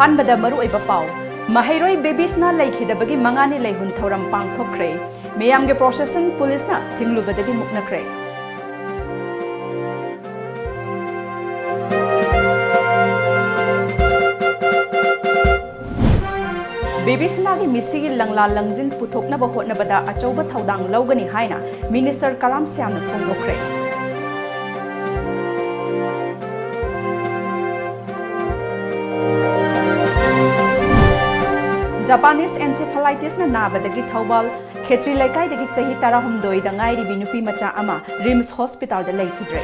अहानबदा Maru ओइबा pav Mahairoi babiesna laikhidabagi mangani laihun thoram pangthokre meyamge procession police na thinglubadagi muknakre Babiesna gi misigi langla langjin puthokna ba hotnabada achauba thaudang lawgani haina Minister Kalam Siamna phongdokre Japanese encephalitis na nabadagi thawbal khetri laikai dagi chahi 16 da ngairi bi nupi macha ama Rims Hospital da laikhidre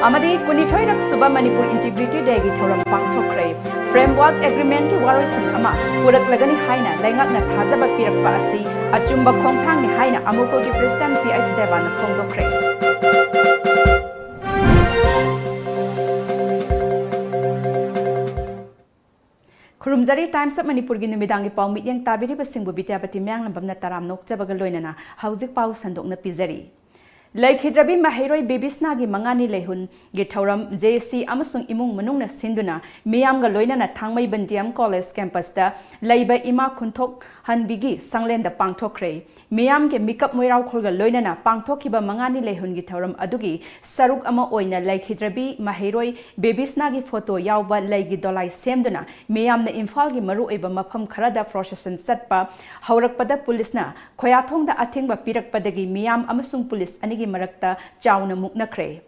amadi kunithoi rak suba Manipur Integrity Day gi thoram pangthokre framework agreement ki waroisin ama purak lagani haina laingak na thajaba pirakpa asi achumba khongthang ni haina amupur gi president PH Devan phongdokre Kurumjari Times of Manipur gi numidangi paw mityang tabiri basingbu bidyapati myang lambamna taram nokchabaga loinana hauzik paw sandokna pizari Laikhidrabi Mahairoi babiesna gi mangani lehun gi thoram JC amasung imung manungna sinduna miyamga loinana thangmai bandiam college campus da laiba ima khunthok hanbigi sanglen da pangthokre miyam ge makeup moirau kholga loinana pangthokhiba mangani lehun gi thoram adugi saruk ama oina Laikhidrabi Mahairoi babiesna gi photo yawba laigi dolai semduna miyamna imphal gi maru eba mafam kharada procession chatpa haurakpada police na khoyathong da athengba pirakpadagi miyam amasung police ani marakta chauna muknakre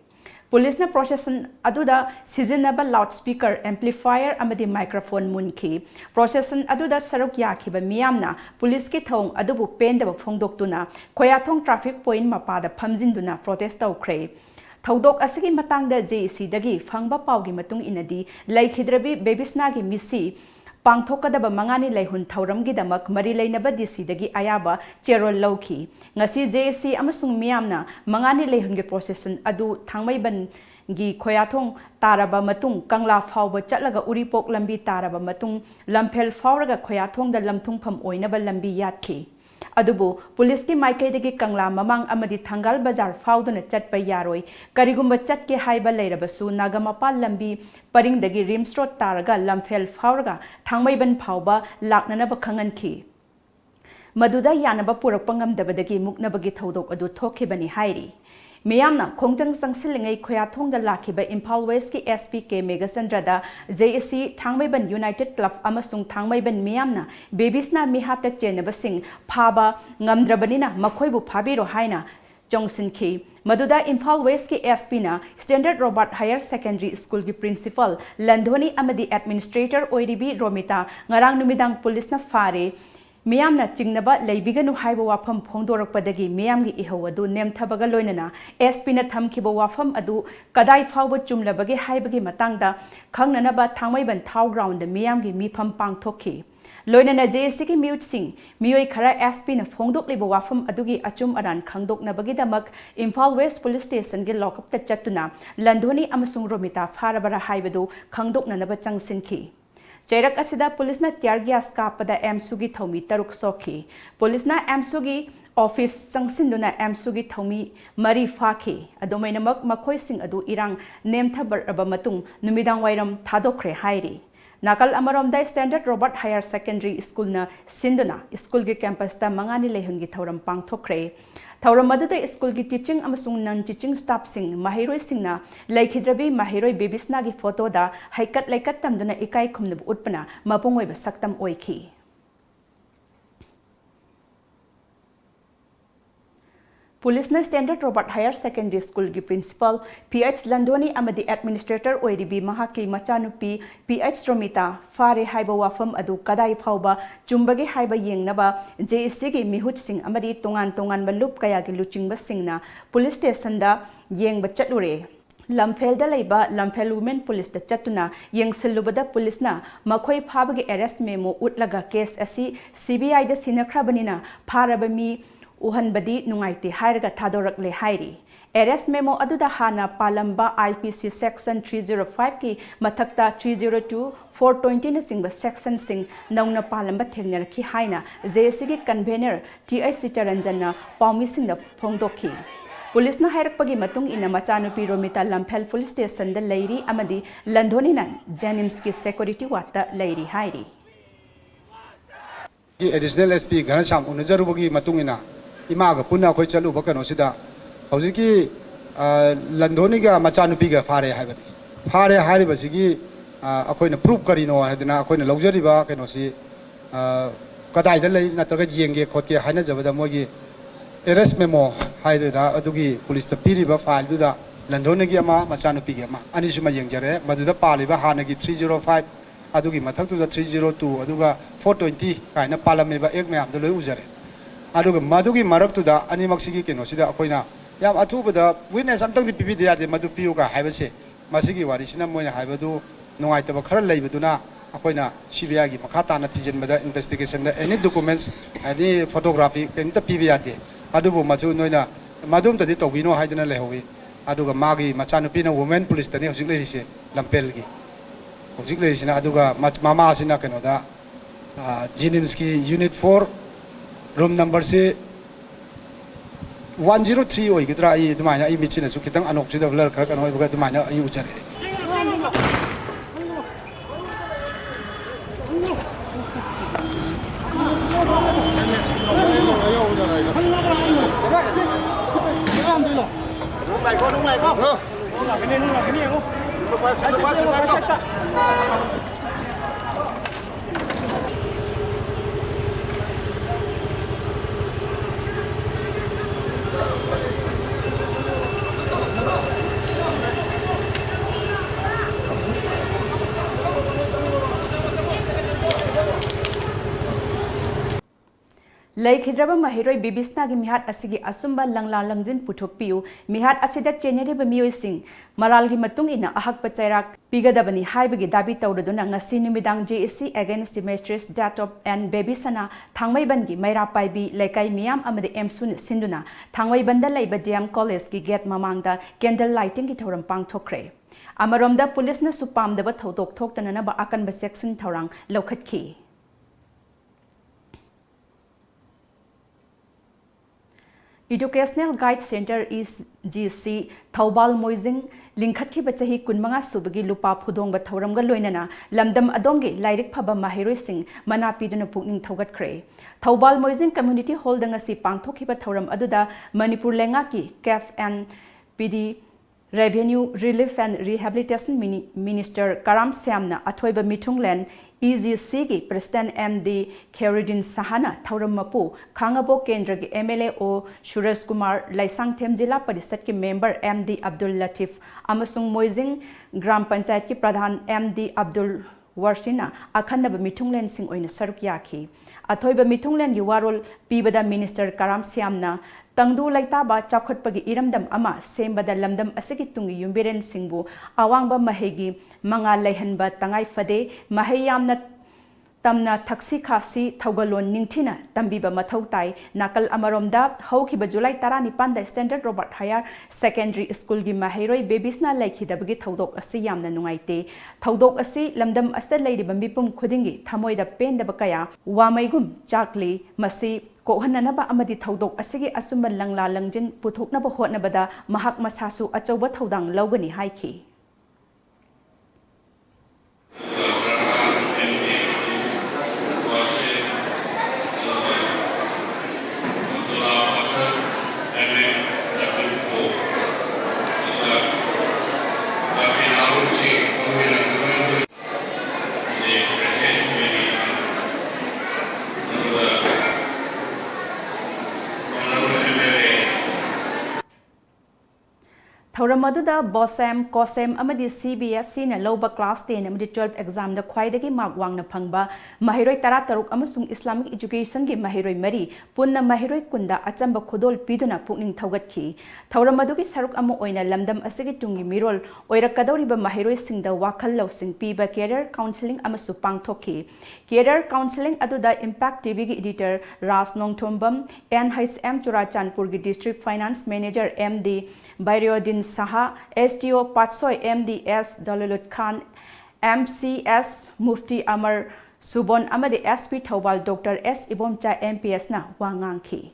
police na procession aduda sizinaba loudspeaker amplifier amadi microphone munki procession aduda saruk yakhiba miyamna police ki thong adubu pendaba phongdoktuna khoyathong traffic point mapada phamjinduna protest tawkre Thaudok asigi matangda JC dagi phangba pawgi matung inadi Laikhidrabi babiesna gi misi Pangthokadaba mangani laihun thauramgi damak mari lainaba DC dagi ayaba cherol lawki ngasi JC amasung miyamna mangani laihun gi procession adu thangmaiban gi khoyathong taraba matung kangla phawba chatlaga uripok lambi taraba matung lamphel phawraga khoyathong da lamthungpham oinaba lambi yatkhi adubu police ki maikai dagi kangla mamang amadi thangal bazar phawduna chatpa yaroi karigumba chatke haiba leirabasu nagamapa lambi paring dagi Rims Road taraga lamphel phawraga thangmaiban phawba laknanaba khanganki maduda yanaba purakpa ngamdabadagi muknabagi thaudok adu thokhibani hairi Miyamna khongjang sangsilingai khoyathongda lakhiba Imphal West ki SPK Megasandrada JSC Thangmaiban United Club amasung Thangmaiban miyamna babiesna mihata chenabasing phaba ngamdrabanina makhoibu phabiro haina chongsinki maduda Imphal West ki SP na Standard Robert Higher Secondary School ki principal Landhoni amadi administrator oiribi Romita ngarang numidang police na fare Miyamna chingnaba leibiganu haiba wafam phongdorakpadagi miyamgi ihawadu nemthabaga loinana SP na thamkhiba wafam adu kadai phawba chumlabagi haibagi matangda khangnanaba thangmaiban thau ground da miyamgi mifam pangthokhi loinana JSC ki mute sing miyoi khara SP na phongdokliba wafam adugi achum aran khangdoknabagi damak Imphal West Police Station gi lockup ta chatuna Landhoni amasung Romita farabara haibadu khangdoknanaba changsinki Chairak asida police na tear gas kapada MSUgi thomi taruk sokhi police na MSUgi office sangsinduna MSUgi thomi mari fakhi adomainamak makhoi sing adu irang nemthabar aba matung numidang wairam thadokre hairi nakal amaromda Standard Robert Higher Secondary School na sinduna school gi campus ta mangani lehungi thoram pangthokre Thauram madada school ki teaching amasung non teaching staff sing Mahairoi singna Laikhidrabi Mahairoi babiesna gi photo da haikat laikat tamduna ikai khumnab utpana mapungoi ba saktam oikhi Police na Standard Robert Higher Secondary School ki principal PH Landhoni amadi administrator oiribi mahaki machanupi PH Romita fare haiba wafam adu kadai phawba chumbagi haiba yengnaba JSC gi mihut sing amadi tongan balup kaya gi luchingba singna police station da yengba chatlure Lamphel da laiba Lamphel Women Police da chatuna yengsilubada police na makhoi phabagi arrest memo utlaga case asi CBI da sinakhrabanina pharaba mi uhanbadi nungaiti hairaga thadorakle hairi arrest memo aduda hana palamba IPC section 305 ki mathakta 302 420 na singba section sing nauna palamba thengnarakhi haina JSC ki convener TI Sitaranjan na pawmi singda phongdokhi पुलिसना हायरकपगी मतुंग इना मचानुपी Romita Lamphel police station दा लैरी अमदी लंधोनिना JNIMS की security ward लैरी हायरी एडिशनल एसपी घनश्याम उनजरुबगी मतुंग इना इमाग पुना अखोय चलुब कनोसिदा हौजिकी लंधोनिगा मचानुपीगा फारे हायबनी फारे हारिबसिगी अखोयना प्रूफ करिनो हायदना अखोयना लौजरिबा कनोसी कदाइदा लೈ नत्रगा येंगे खोटके हायना जबदा मोगी एरेस्ट मेमो हायदना अदुगी पुलिस ता पीरिबा फाइल दुदा लंधोनिगी अमा मचानुपीगी अमा अनिसुमा येंजरे मदुदा पालिबा हानगी 305 अदुगी मथक्तुदा 302 अदुगा 420 कायना पालमेबा एक मैम दो लोय उजरे अदुगा मदुगी मरक्तुदा अनिमक्सिगी केनोसिदा अखोयना याम अथुबदा विटनेस अमतंग पिबि दियादे मदु पियुगा हायबसे मसिगी वारिसिना मोयना हायबदु नुंगाइतबा खरा लैबदुना अखोयना सीबीआई की मखा ताना थिजिनबदा इन्वेस्टिगेशन दा एनी डॉक्यूमेंट्स एनी फोटोग्राफी केनता पिबि यादे अदुबु मचु नोयना मदुम तदि तौबिनो हायदना लेहोवी अदुगा मागी मचानुपीना वुमेन पुलिस तनी हजिक लेरिसे लंपेलगी हजिक लेरिसिना अदुगा मामासिना केनोदा जेनिम्स की यूनिट 4 रूम नंबर से 103 ओइगद्रा आई दुमाइना आई मिचिना सु खितंग अनोक्सिदा ब्लर खरा कनो ओइबगा दुमाइना आई उजरे लैखिद्रब महिरोय बिबिसनागी मिहात असिगी असुंबा लंगला लंगजिन पुथोकपियु मिहात असिदा चेनेरिब मियोइसिंग मरालगी मतुंग इना अहकप चैराक पिगदबनी हाइबगी दाबी तौरदुना ngasi numidang JSC against the mistress death of and baby sana thangmaibangi maira paibi laikai miyam amade emsun sinduna thangmaibanda laiba DM college ki gate mamangda candle lighting ki thoram pangthokre amaromda police na supamdaba thodok thoktana na ba akanba section thorang lokhatki Educational Guide Center EGC Thaubal Moizing Linkhat ki bachahi kunmanga subagi lupa phudong ba thauramga loinana lamdam adongi lairik phaba mahiroi sing mana piduna pukning thogat khre Thaubal Moizing Community Hall danga si pangthokhiba thauram aduda Manipur lenga ki CAF and PD Revenue Relief and Rehabilitation Minister Karam Syamna athoiba mithunglen EGC की President MD Khairudin Sahana Thauram Mapu Khangabo Kendra की MLA O Suresh Kumar Laisangthem जिला परिषद के member MD Abdul Latif अमसुंग मोइजिंग ग्राम पंचायत की प्रधान MD Abdul Warshina अखंडब मिथुंगलेन Singh ओइन सरुक याखी अथोइब मिथुंगलेन की वारोल पीबदा minister कराम श्यामना तंगदु लैताबा चाखटपगी इरमदम अमा सेमबदा लमदम असगी तुंगी युम्बिरेन सिंगबु अवांगबा महेगी मंगा लैहनबा तंगाई फदे महे यामना तमना थक्सी खासी थौगलोन निंगथिना तंबीबा मथौ ताई नाकल अमरोमदा हौखिबा जुलाई 19 दा standard Robert higher secondary school की महेरोय बेबीसना लैखिदबगी थौदोक असि यामना नुंगाइते थौदोक असि लमदम अस्ता लैरिबा मिपुम खुदिंगी थमोइदा पेंदबा कया वामैगुम चाकली मसी कोहननबा अमदि थौदोक असिगी असुंबा लंगला लंगजिन पुथोकनबा होटनबदा महक मसासु अचौबा थौदांग लौगनी हाइखी थौरमदुदा बोसेम कोसेम अमदि CBSE ना लौबा क्लास 10 अमदि 12 एग्जाम दा ख्वाइदगी मार्क वांगना फंगबा महिरोय 13 अमसुंग इस्लामिक एजुकेशन की महिरोय मरी पुन्ना महिरोय कुंदा अचंबा खुदोल पीदुना पुकनिंग थौगतखी थौरमदुगी सरुक अमो ओइना लमदम असगी तुंगी मिरोल ओइरकदौरिबा महिरोय सिंगदा वाखल लौसिंग पीबा कैरियर काउंसलिंग अमसु पांगथोखी कैरियर काउंसलिंग अदुदा इंपैक्ट टीवी की एडिटर राज नोंगथोंबम NHM चुराचानपुर की district finance manager MD Bairyodin Saha, STO Patsoy MDS Dalalut Khan, MCS Mufti Amar Subon Amadi SP Thawbal Dr. S Ibomcha MPS na Wangangki.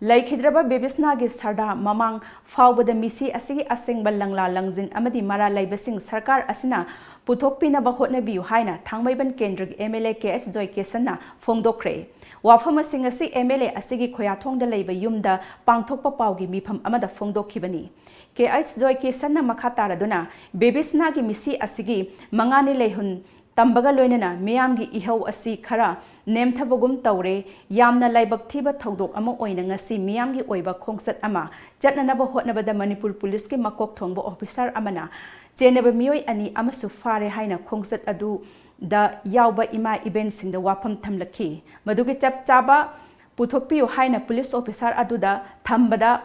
Laikhidraba Bebisnagi Sarda Mamang Fauba the Misi Asigi Asing Balangla Langzin Amadi Mara Laibasing Sarkar Asina Putokpina Bahotna Biu Haina Tangmaiban Kendrig MLA KS Joy Kesana Fongdokre Wafama Singasi MLA Asigi Koyatong the Labor Yumda Pangtokpa Paugi Mipam Amada Fongdokibani KS Joy Kesana Makatara Duna Bebisnagi Misi Asigi Mangani Lehun Tambaga loinana miyamgi ihau asi khara nemthabagum tawre yamna laibak thiba thodok ama oina ngasi miyamgi oiba khongsat ama chatnanaba hotnabada Manipur Police ki makok thongba officer amana chenaba miyoi ani amasu fare haina khongsat adu da yawba ima event singda wafam thamlakhi madugi chap chaba puthokpiu haina police officer adu da thambada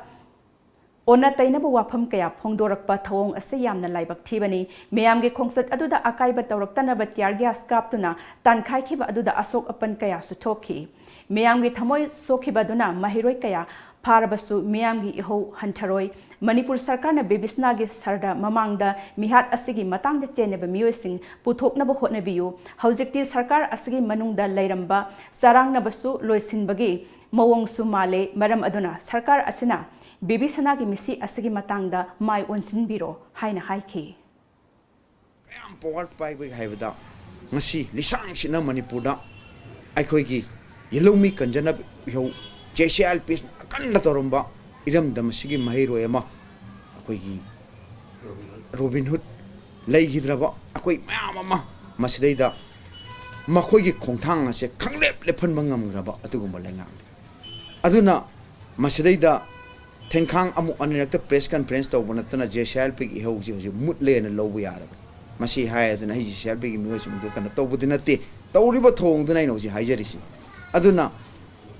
Ona tainaba wafam kaya phongdorakpa thawong ase yamna laibak thibani meyamge khongsat aduda akaiba tawraktanaba tiargia skaptuna tankhai khiba aduda asok apan kaya sutokhi meyamge thamoi sokhiba duna mahiroi kaya pharabasu meyamge iho hantharoi Manipur Sarkarna Bebisnagi Sarda Mamangda Mihat Asigi Matangda Cheneba Miyosing Puthoknaba Hotnabiyu Haujikti Sarkar Asigi Manungda Lairamba Sarangnabasu Loisinbagi Mawongsu Male Maram Aduna Sarkar Asina Bibi Sanagi Misi Asigi Matangda Mai Onsin Biro Haina Haiki. Kayam power pai bai haibada ngasi lisang sina Manipurda aikhoigi yelomi kanjana yo JCL piece kanna toromba iram damasigi mahiro ema akoigi Robin Hood leihidraba akoi mama masidaida makoigi khongthang ase khanglep lephan mangamgraba atugumba lenga aduna masidaida Tengkang amu anirakta press conference tawbana tana JCL pig ihauji hoji mutle na lobu yara masi hayadna hi JCL pig mi hoji mudu kana tawbudinate tawriba thongduna ino ji haijarisi aduna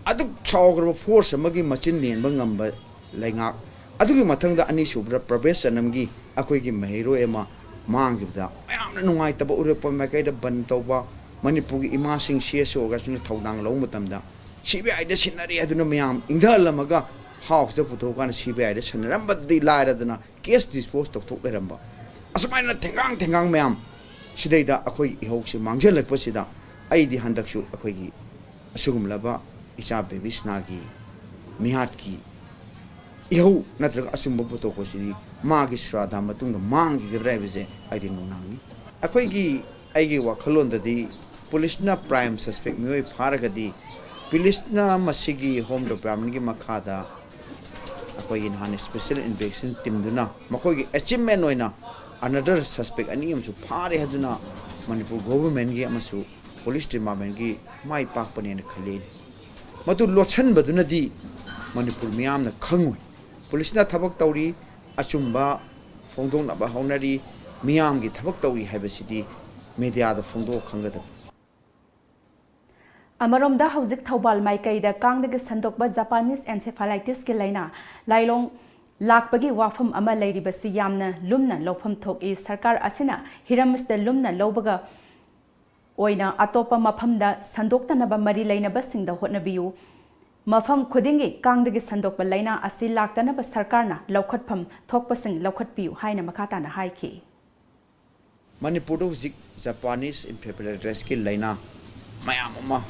adu chawgro force amagi machin nenba ngamba lainga adugi mathangda ani subra professionamgi akoigi mahiro ema mangibda mayamna nungai taba urepa makaida ban tawba Manipur gi imasing CSO ga sunu thawdang lo mutamda CBI da sinari aduna mayam ingdalamaga House the Putokan CBI, the Sanramba de Ladana, case disposed of Tokeramba. As a minor Tengang Mam, Shideda, Akoi Hoxi, Mangela Posida, Aidi Handakshu, Akogi, Sugum Laba, Isabe Visnagi, Mihatki, Iho, Natra Asumbo Potokosidi, Magistra, Matung, the Mangi Revise, I didn't know Nami. Akoigi, Agi Wakalon, the police na prime suspect, Mui Paragadi, police na Masigi, home to Bramigi Makada. Akoy han special investigation team duna makoy achievement oina another suspect ani amsu phare haduna Manipur government gi amasu police department gi mai pak pane na khale matu lotsan baduna di Manipur miyam na khangoi police na thabak tawri achumba fongdong na ba haunari miyam gi thabak tawri haibasidi media da fongdo khangada Amaromda Haujik Thobal Maikaida Kangdaga Sandokba Japanese encephalitis ki laina lailong lakpagi wafam ama lairibasi yamna lumna lofam thoki sarkar asina hiramista lumna lobaga oina atopa mafamda sandoktanaba mari lainaba singda hotnabiyu mafam khudingi kangdagi sandokba laina asi laktanaba sarkarna laukhatpham thokpasing laukhatpiyu haina makatana haiki Manipur Haujik Japanese encephalitis ki laina mayamama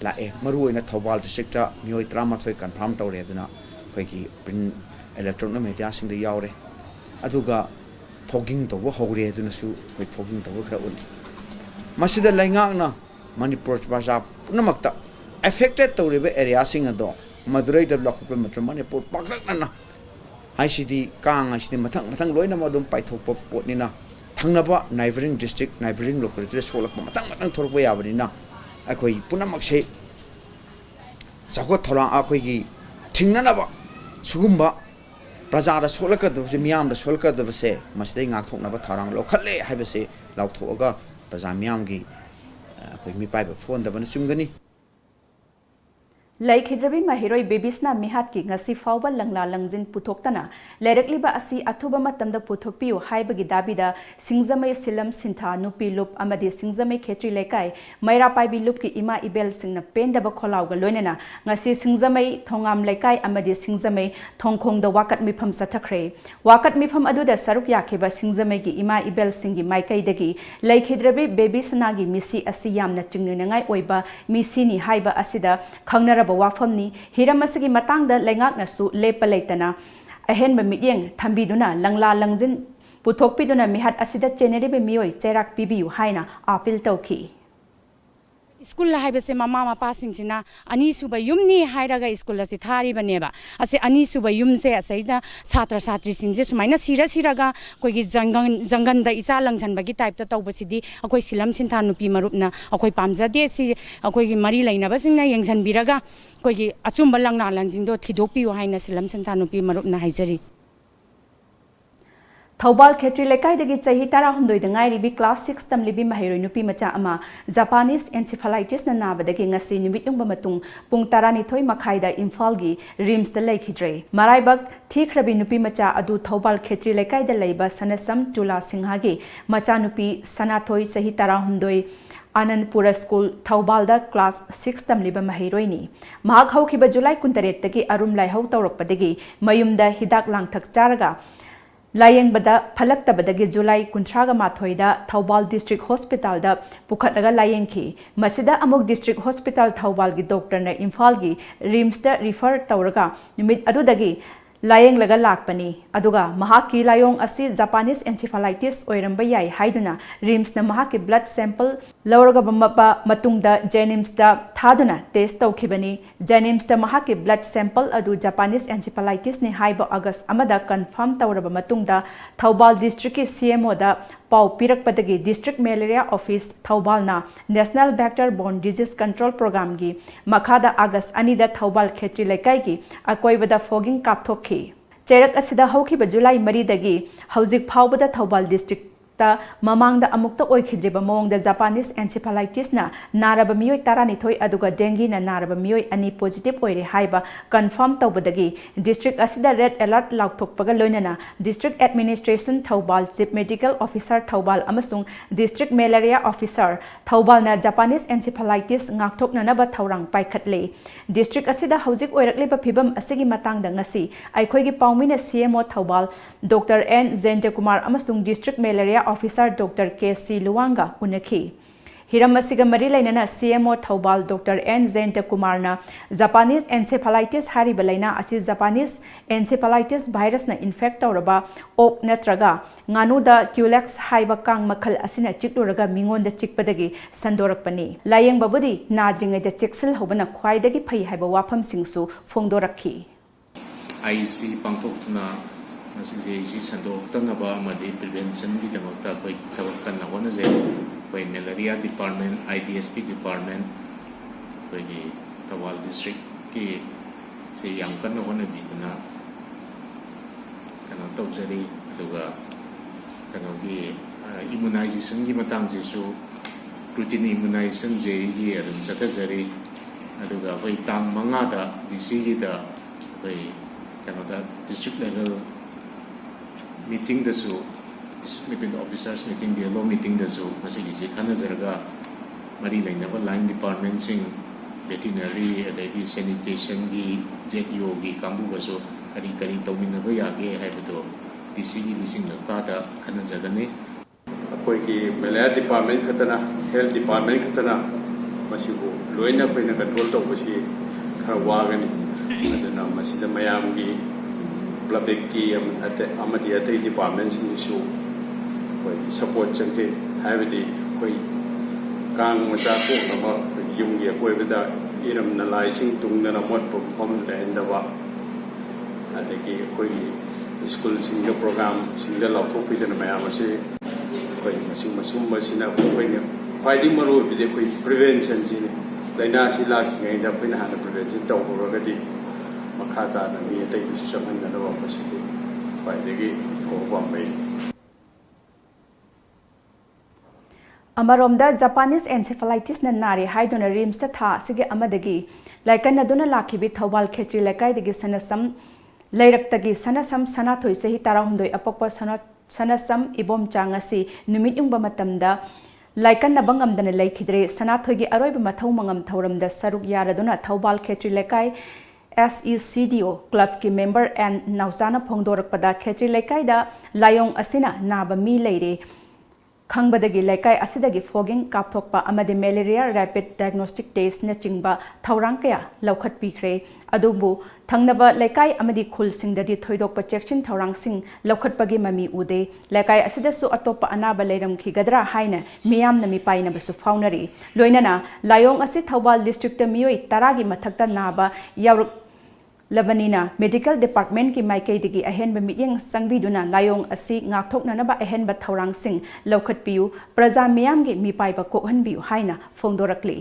lae maruina Thobal district mioi 38 confirm tawre aduna koigi print electronic media sing de yaure aduga fogging to wo hore aduna su koi fogging to wo khra ul masida lainga na Manipur basa punamakta affected tawre be area sing ado Madurai develop pe matra Manipur pakak na ICD kang ICD mathang loina madum paithok pot ni na thangnaba neighboring district neighboring locality solak matang thorpa yabani na akoi punamakse chakot tholang akoi thingnanaba sugumba prajada solakadabse miyamda solakadabse masdai ngak thoknaba tharang lokhalle haibase lauthoga praja miyamgi akoi mi paiba phone dabana chumgani Laikhidrabi mahiroi bebisna mihat ki ngasi fawba langla langjin putoktana lerekliba asi athuba matamda puthokpiu haibagi dabida singjamai silam sintha nupi lup amadi singjamai khetri lekai maira paibi lup ki ima ibel singna pendaba kholawga loinena ngasi singjamai thongam lekai amadi singjamai thongkhongda wakat mifam sathakre wakat mifam aduda saruk yakhiba singjamai gi ima ibel singi maikaidagi laikhidrabi bebisna gi misi asi yamna chingnunangai oiba misini haiba asida khangnara ꯍꯥꯏꯅꯕ ꯋꯥꯐꯝꯅꯤ ꯍꯤꯔꯝ ꯑꯁꯤꯒꯤ ꯃꯇꯥꯡꯗ ꯂꯩꯉꯥꯛꯅꯁꯨ ꯂꯦꯞꯄ ꯂꯩꯇꯅ ꯑꯍꯦꯟꯕ ꯃꯤꯠꯌꯦꯡ ꯊꯝꯕꯤꯗꯨꯅ ꯂꯪꯂꯥ ꯂꯪꯖꯤꯟ ꯄꯨꯊꯣꯛꯄꯤꯗꯨꯅ ꯃꯤꯍꯠ ꯑꯁꯤꯗ ꯆꯦꯟꯅꯔꯤꯕ ꯃꯤꯑꯣꯏ ꯆꯩꯔꯥꯛ ꯄꯤꯕꯤꯌꯨ ꯍꯥꯏꯅ ꯑꯄꯤꯜ ꯇꯧꯈꯤ स्कूल है ममा मपा अनीसुब यूमनी है स्कूल से थारीबनेबा असे अनीसुब यूम से असैदा छात्र छात्री सिंजे सुमाइना सिरगा कोई जंगन इचा लंगजनबगी टाइप तौबसीदी अखोई सिलम सिंथा नुपी मरुपना अखोई पामजदे सि अखोई मरी लेनबसिंगना यंगजनबिरगा कोई अचुंब लंगना लंजिंदो थिदोपियो हाइना सिलम सिंथा नुपी मरुपना हाइजरी थौबाल खेत्री लेकाइदगी चही 13 दंगाइरिबी क्लास 6 तमलिबी महिरोइ नुपी मचा अमा जापानीज एन्सेफेलाइटिस ना नाबदगी ngasi नुमित युंग बमतुंग पुंग 12 मखाइदा इम्फालगी रिम्स द लेखिद्रे मराइबक थीख्रबी नुपी मचा अदु थौबाल खेत्री लेकाइदा लैबा सनसम चुला सिंहागी मचा नुपी सनाथोई चही 13 आनंदपुर स्कूल थौबाल क्लास 6 तमलिबा महिरोइनी महाक हौखिबा जुलाई 19 तगी अरुम लाइहौ तौरकपदगी मयुमदा हिदाक लांगथक चारगा लायेंबदा फलक्तबदगी जुलाई 18 थौबाल डिस्ट्रिक्ट हॉस्पिटल दा पुखतलगा लायेंखी मसिदा अमुक डिस्ट्रिक्ट हॉस्पिटल थौबाल गी डॉक्टर ने इम्फाल गी रिम्स दा रिफर तौरगा निमित अदुदगी लायेंग लगा लाकपनी अदुगा महाकी लायोंग असि जापानीज एन्सेफेलाइटिस ओइरंबा याई हाइदुना रिम्स ना महाकी ब्लड सैंपल लौरगा बमबा मतुंगदा जेनिम्स दा थादुना टेस्ट तौखिबनी जेनिम्स दा महाकी ब्लड सैंपल अदु जापानीज एन्सेफेलाइटिस ने हाइबा अगस्त अमदा कंफर्म तौरबा मतुंगदा थौबाल डिस्ट्रिक्ट की सीएमओ दा पाउ पिरकपदगी डिस्ट्रिक्ट मलेरिया ऑफिस थौबालना national vector borne disease control programme की मखादा अगस्त 2 थौबाल खेत्री लेकाई की अकोइबदा फोगिंग कापथोखी चेरक असिदा हौखिबा जुलाई 3 दगी हौजिक फाउबदा थौबाल डिस्ट्रिक्ट ममांगदा अमुक्ता ओइखिद्रिबा मोंगदा जापानीज एन्सेफेलाइटिस ना नारबा मियोय 12 अदुगा डेंगी ना नारबा मियोय अनि पॉजिटिव ओइरे हाइबा कंफर्म तौबदगी डिस्ट्रिक्ट असिदा रेड अलर्ट लाउथोकपगा लोइनना district administration Thoubal chief medical officer Thoubal अमसुंग डिस्ट्रिक्ट मलेरिया ऑफिसर थौबाल ना जापानीज एन्सेफेलाइटिस ngakthoknanaba थौरांग पाइखतले डिस्ट्रिक्ट असिदा हौजिक ओइरकलिबा फिबम असिगी मतंगदा ngasi आइखोइगी पाउमिना CMO Thoubal doctor N Jente Kumar अमसुंग district malaria officer doctor K C. लुवांगा उनखी हिरम असिगा मरी लेना CMO Thoubal doctor N Jente कुमारना जापानीज एन्सेफेलाइटिस हारिबा लेना असि जापानीज एन्सेफेलाइटिस वायरस ना इन्फेक्ट तौरबा ओक नत्रगा nganuda क्यूलेक्स हाइबा कांग मखल असिना चिकलुरगा मिंगोंदा चिकपदगी संदोरकपनी लायेंग बबुदी नाद्रिंगैदा चेक्सिल होबना ख्वाइदगी फै हाइबा वाफम सिंगसु फोंदोरखी आईसी पांथोक्तुना मसिजे संदोक्तनबा अमदि प्रिवेंशन की दमकता कोई थबक कन्ना होनजे कोई मलेरिया डिपार्टमेंट आईडीएसपी डिपार्टमेंट कोई थौबाल डिस्ट्रिक्ट की से याम कन्ना होनबिदना कन्ना तौजरी अदुगा कन्ना की इम्यूनाइजेशन की मतंग जेसु रूटीन इम्यूनाइजेशन जे की अदुम चतजरी अदुगा कोई तांग मंगादा डीसी की दा कोई कन्ना डिस्ट्रिक्ट लेवल मीटिंग दसु district level officers meeting DLO meeting दसु मसिगिजे खनजरगा मरी लेनबा लाइन डिपार्टमेंट सिंग वेटरिनरी अदगी सैनिटेशन की जेकयो की कांबु बसु करी करी तौमिनबा यागे हाइबदो डीसी की लिसिंग लकादा खनजगने अखोई की मलेरिया डिपार्टमेंट खतना हेल्थ डिपार्टमेंट खतना मसिबो लोइना कोइना कंट्रोल तौबसी खरा वागनी अदना मसिदा मयाम की पब्लिक की अमदी अतई डिपार्टमेंट सिंगसु कोई सपोर्ट चंगे हाइबदी कोई कांग मचा कोनबा युंगी कोइबदा इरम नलाई सिंग तुंगना मोट फम लेंदबा अदगी कोई स्कूल सिंग प्रोग्राम सिंग लाउथोपिदना मयाम असे कोई मसिंग मसुम मसिना कोइने फाइडिंग मरो बिदे कोई प्रिवेंशन सिने लाइना सि लाखिङैदा कोइना हाना प्रिवेंशन तौबरगदी मखाता नमी अतई सुसमनदबा मसिदि फाइदगी फोबामै अमरोमदा जापानीज एन्सेफेलाइटिस ना नारी हाइदोना रिम्स था सिगे अमदगी लाइकन नदुना लाखिबी थौबाल खेत्री लेकाइदगी सनसम लैरक्तगी सनसम सनाथोई सही 13 अपक्प सनसम इबोम चांगसी नुमित युंगबा मतमदा लाइकन नबंगमदना लेखिद्रे सनाथोइगी अरोइबा मथौ मंगम थौरमदा सरुक यारदुना थौबाल खेत्री लेकाइ SECDO क्लब की मेंबर एन नौजाना फोंदोरकपदा खेत्री लेकाइदा लायोंग असिना नाबा मी लेरे खंगबदगी लेकाई असिदगी फोगिंग कापथोकपा अमदि मलेरिया रैपिड डायग्नोस्टिक टेस्ट न चिंगबा थौरांग कया लौखत पीखरे अदुबु थंगनबा लेकाई अमदि खुलसिंगददि थोइदोकपा चेक्सिन थौरांगसिंग लौखतपगी ममी उदे लेकाई असिदसु अतोपा अनाबा लेरमखिगदरा हाइना मियामना मिपाइनबसु फाउनरी लोइनना लायोंग असि थौबाल डिस्ट्रिक्ट मियोई तरागी मथक्ता नाबा यावरक लबनीना मेडिकल डिपार्टमेंट की माइकईदगी अहेनब मियेंग संगबीदुना लायोंग असि ngaktoknanaba अहेनब थौरांगसिंग लौखतपियु प्रजा मियामगी मिपाइबा कोहनबियु हाइना फोंदोरकली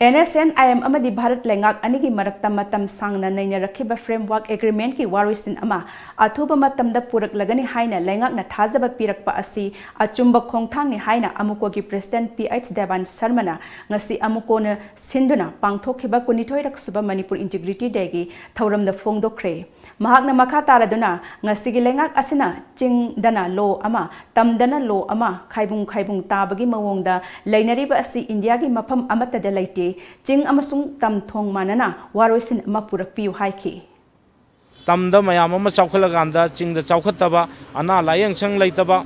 NSN IM amadi Bharat Lengak anigi marakta matam sangna naina rakhiba framework agreement ki warisin ama athuba matamda puraklagani haina lengak na thajaba pirakpa asi achumba khongthang ni haina amuko gi president PH Devan Sharmana ngasi amuko na sinduna pangthokhiba kunithoi raksuba Manipur integrity day gi thauram da phongdokre mahakna makha taraduna ngasi gi lengak asina chingdana lo ama tamdana lo ama khaibung tabagi mawongda leinariba asi India gi mafam amata da laite Jing amasung tam thong manana waroisin mapurak piu haiki. Tamda mayamama chawkhalaganda chingda chawkhataba ana layang sang leitaba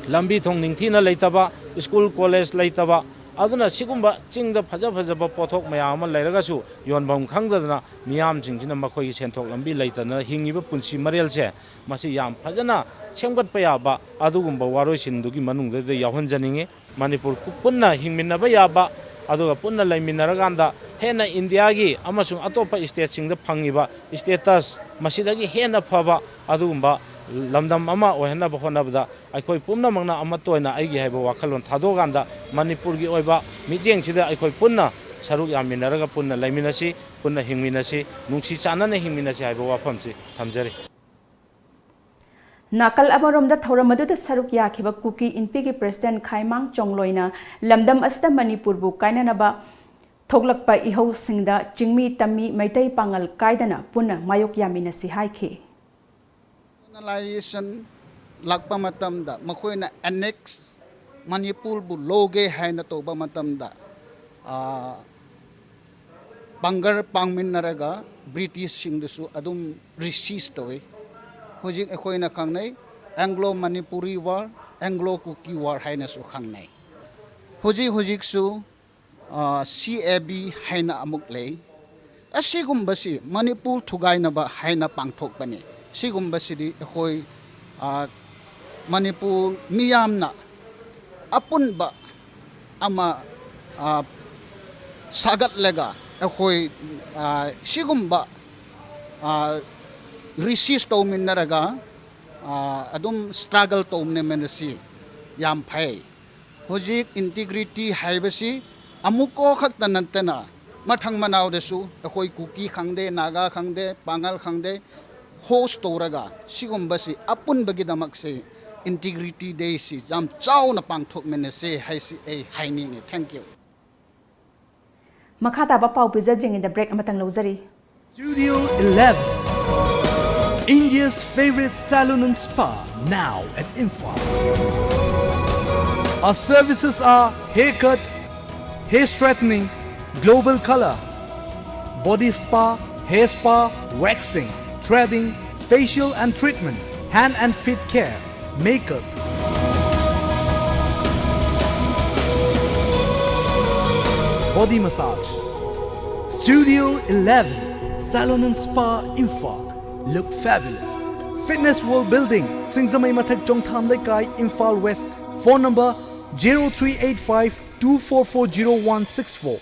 lambi thong ningthina leitaba school college leitaba aduna sigumba chingda phajaba pothok mayama leiragasu yonbam khangdadana miyam chingsina makhoi senthok lambi leitana hingiba punsi marelse masi yam phajana chengbat payaba adugumba waroisin dugi manungda yawhanjaninge Manipur punna hingminaba yaba aduga punna laiminaraganda hena India gi amasung atopa state singda phangiba status masidagi hena phaba adugumba lamdam ama ohena bahonabda aikoi pumna mangna amatoina aigi haiba wakhalon thadoganda Manipur gi oiba mityeng sida aikoi punna saruk yaminaraga punna laiminasi punna hingminasi nungsi chanana hingminasi haiba wafamsi thamjari Nakal amaromda thauramadu saruk yakhiba kuki inpi ki president Khaimang Chongloina lamdam asta Manipur bu kainanaba thoglakpa ihau singda chingmi tammi maitai pangal kaidana punna mayok yamina si haikhi analyzation lakpa matamda makoina annex Manipur bu loge haina toba matamda bangar pangminnaraga British singdusu adum resist towe Hojik ekoina khangnai Anglo Manipuri war Anglo Kuki war haina su khangnai hojik su CAB haina amuk lei asigumbasi Manipur thugaina ba haina pangthok bani sigumbasi di ekoi Manipur miyamna apun ba ama sagat lega ekoi sigumba resist to minaraga adum struggle to menasi yam phai hojik integrity haibasi amuko khakta nantana mathang manaw desu akoi kuki khangde naga khangde pangal khangde host toraga sigumbasi apun bagi damak se integrity day si jam chaw na pangthok menase haisi ei haining thank you Makata ba pau pizadring in the break amatang lozari Studio 11 India's favorite salon and spa, now at Imphal. Our services are haircut, hair straightening, global color, body spa, hair spa, waxing, threading, facial and treatment, hand and feet care, makeup. Body massage. Studio 11, Salon and Spa, Imphal. Look fabulous. Fitness World Building, Singzamai Mathak Chongtham Lekai, Imphal West. Phone number 0385 2440164.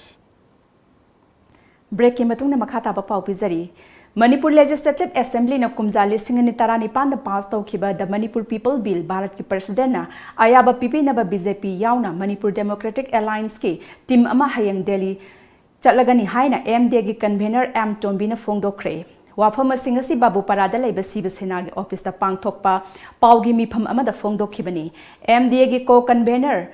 Break ki matungna makata ba pau pizari Manipur Legislative Assembly na kumzali singani tarani panda pass tawkhiba the Manipur People Bill Bharat ki president na ayaba pipi na ba BJP yauna Manipur Democratic Alliance ki team ama hayang Delhi chatlagani haina MD gi convener M Tombi na phongdokre Wafam asingasi babu parada laiba siba senagi office da pangthokpa paugi mifam amada phongdokhibani MD gi co-convener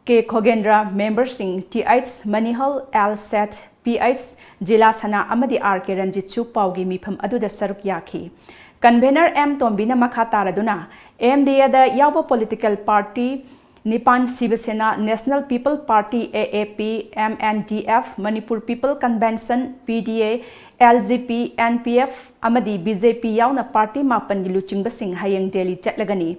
ke Khogendra member sing TH Manihal L Set PH Jila Sana Amadi RK Ranjit Chu Paugi Mifam Aduda Saruk Yaki Convener M Tombina Makha Taraduna MDA da Yauba Political Party Nipan Sivasena National People Party AAP MNDF Manipur People Convention PDA LGP, NPF, amadi BJP yauna party mapan gi luchingba hayang Delhi chatlagani.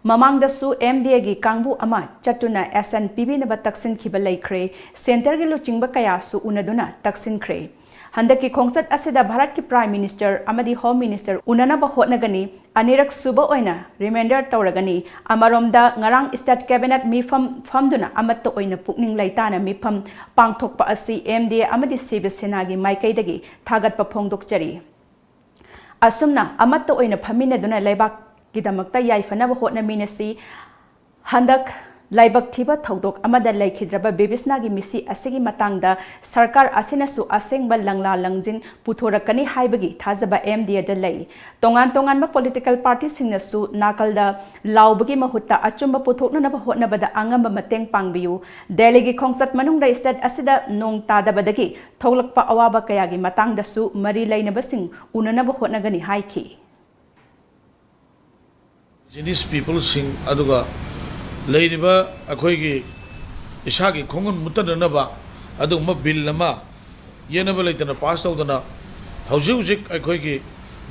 Mamangdasu MDA gi kangbu ama chatuna SNPB na bataksin khiba laikre center gi luchingba kaya su unaduna taksin kre. Handaki khongsat asida Bharat ki Prime Minister amadi Home Minister unana ba hotnagani anirak suba oina reminder tawragani amaromda ngarang State Cabinet mifam famduna amatto oina pukning laitana mifam pangthokpa asi MDA amadi Siva Sena gi maikaidagi thagatpa phongdokchari. Asumna amatto oina phaminaduna laibak gidamakta yaifanaba hotnaminasi handak Laibak thiba thodok amada laikhidraba bebisnagi misi asigi matangda sarkar asinasu asengba langla langjin puthorakani haibagi thajaba MDA da lei tongan ma political party singnasu nakalda laubagi mahutta achumba puthoknaba hotnabada angamba mateng pangbiyu Delhi khongsat manungda state asida nong tadabadagi tholakpa awaba kayagi matangdasu mari lainabasing unanaba hotnagani haiki Chinese people sing aduga Ladiba, Akoigi, Ishaki, Kongan Mutanaba, Aduma Billama, Yenabalaitana passed out on a Hausuzik, Akoigi,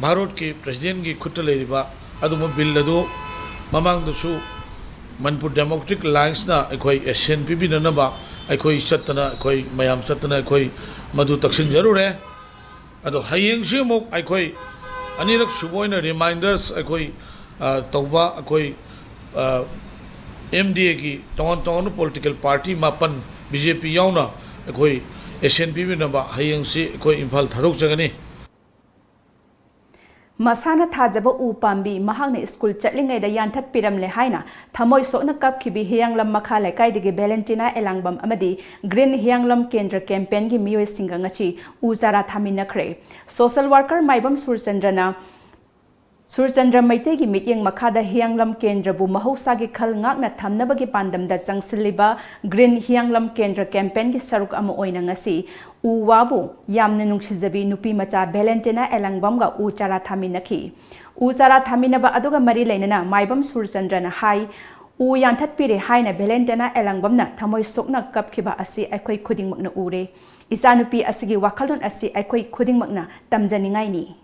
Marotki, President Kutaladiba, Aduma Billado, Mamang the Su, Manpur Democratic Lines na, Akoi, SNPB Nanaba, Akoi Satana, Akoi, Mayam Satana, Akoi, Madu Taksin Jarure, Ado Haying Simok, Akoi, Anirak Suboina reminders, Akoi, Tauba, Akoi, MDA की तौन political party मापन BJP याउना कोई SNPB नबा हायंग से कोई इम्फाल थरोक जगने Masana thajaba upambi mahangna school chatlingai da yanthat piramle haina thamoi sona kapkhibi hiyanglam makha laikai digi Valentina Elangbam amadi Green Hiyanglam Kendra campaign gi miyoi singa ngachi uzara thaminakre social worker maibam Surchandra Maite gi mityeng makhada Hiyanglam Kendra bu mahausa gi khal ngakna thamnaba gi pandamda changsiliba Green Hiyanglam Kendra campaign gi saruk ama oina ngasi uwabu yamna nungsijabi nupi macha Valentina Elangbam ga uchara thaminakhi uchara thaminaba aduga mari leinana maibam Surchandra na hai u yanthat pire haina Valentina Elangbam na thamoi sokna kapkhiba asi aikhoi khudingmakna ure isanupi asigi wakhalon asi aikhoi khudingmakna tamjaningai ni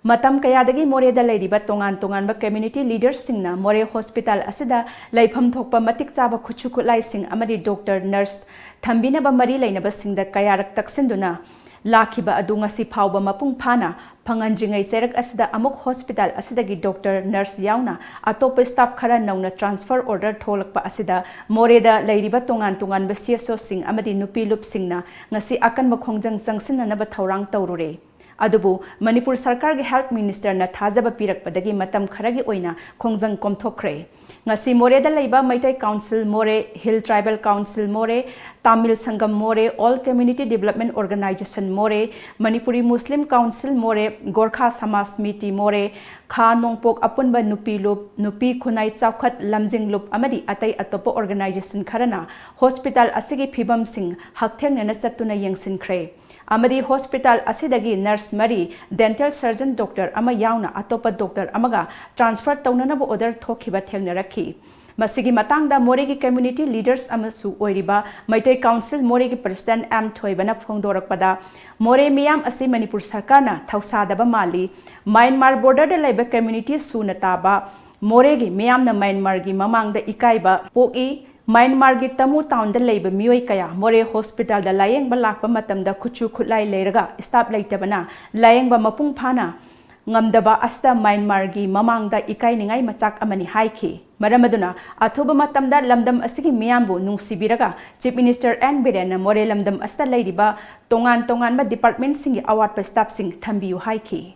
Matam kayadagi More da leiriba tongan ba community leaders singna More hospital asida laifam thokpa matik chaba khuchukulai sing amadi doctor nurse thambina ba mari leinaba singda kayarak taksinduna lakhiba adu ngasi phawba mapung phana phanganjingai serak asida amuk hospital asidagi doctor nurse yauna atop staff khara nauna transfer order tholakpa asida More da leiriba tongan ba CSO sing amadi nupi lup singna ngasi akan makhongjang jangsinna na ba thorang tawrure Adubu Manipur Sarkar ge Health Minister na thajaba pirakpadagi matam kharagi oina khongjang komthokre ngasi More da leiba Maitai Council More Hill Tribal Council More Tamil Sangam More All Community Development Organization More Manipuri Muslim Council More Gorkha Samaj Miti More Kha Nongpok apunba nupi lup nupi khunai chawkhat lamjing lup amadi atai atopo organization kharana hospital asigi phibam sing haktheng na chatuna yengsin khre Amadi hospital asidagi nurse mari dental surgeon doctor ama yauna atopa doctor amaga transfer taunanaba order thokhiba thengnarakhi masigi matangda More gi community leaders amasu oiriba Maitai Council More gi president M Thoibana phongdorakpada More miyam asi Manipur sarkarna thausadaba mali Myanmar border da laiba community sunataba More gi miyam na Myanmar gi mamangda ikaiba poki Myanmar gi tamu town da leiba mioi kaya More hospital da layeng ba lakpa matamda khuchu khutlai leiraga staff leitabana layeng ba mapung phana ngamdaba asta Myanmar gi mamangda ikai ningai machak amani haiki maramaduna athoba matamda lamdam asigi miyambu nungsibiraga Chief Minister N Biren More lamdam asta leiriba tongan ma department singi award pa staff sing thambiu haiki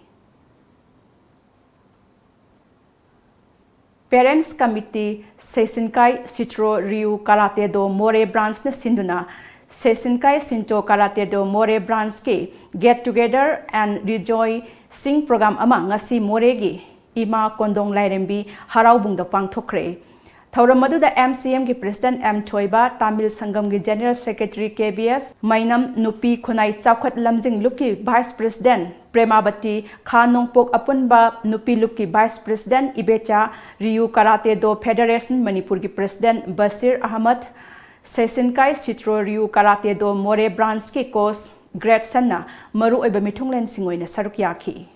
Parents Committee Sesinkai Sitro Riu Karate Do More branch na sinduna Sesinkai Sinto Karate Do More branch ke Get Together and Rejoy Sing program ama ngasi More gi ima kondong lairembi haraubung da pangthokre Thauram maduda MCM gi President M Thoiba Tamil Sangam gi General Secretary KBS Mainam Nupi Khunai Chawkhat Lamjing Lupki Vice President Premabati Kha Nongpok Apunba Nupi Lupki Vice President Ibecha Riu Karate Do Federation Manipur gi President Basir Ahmad Sesinkai Sitroryu Karate Do More Branch ki coach Gretchen na maru oiba mithunglen singoina saruk yaki.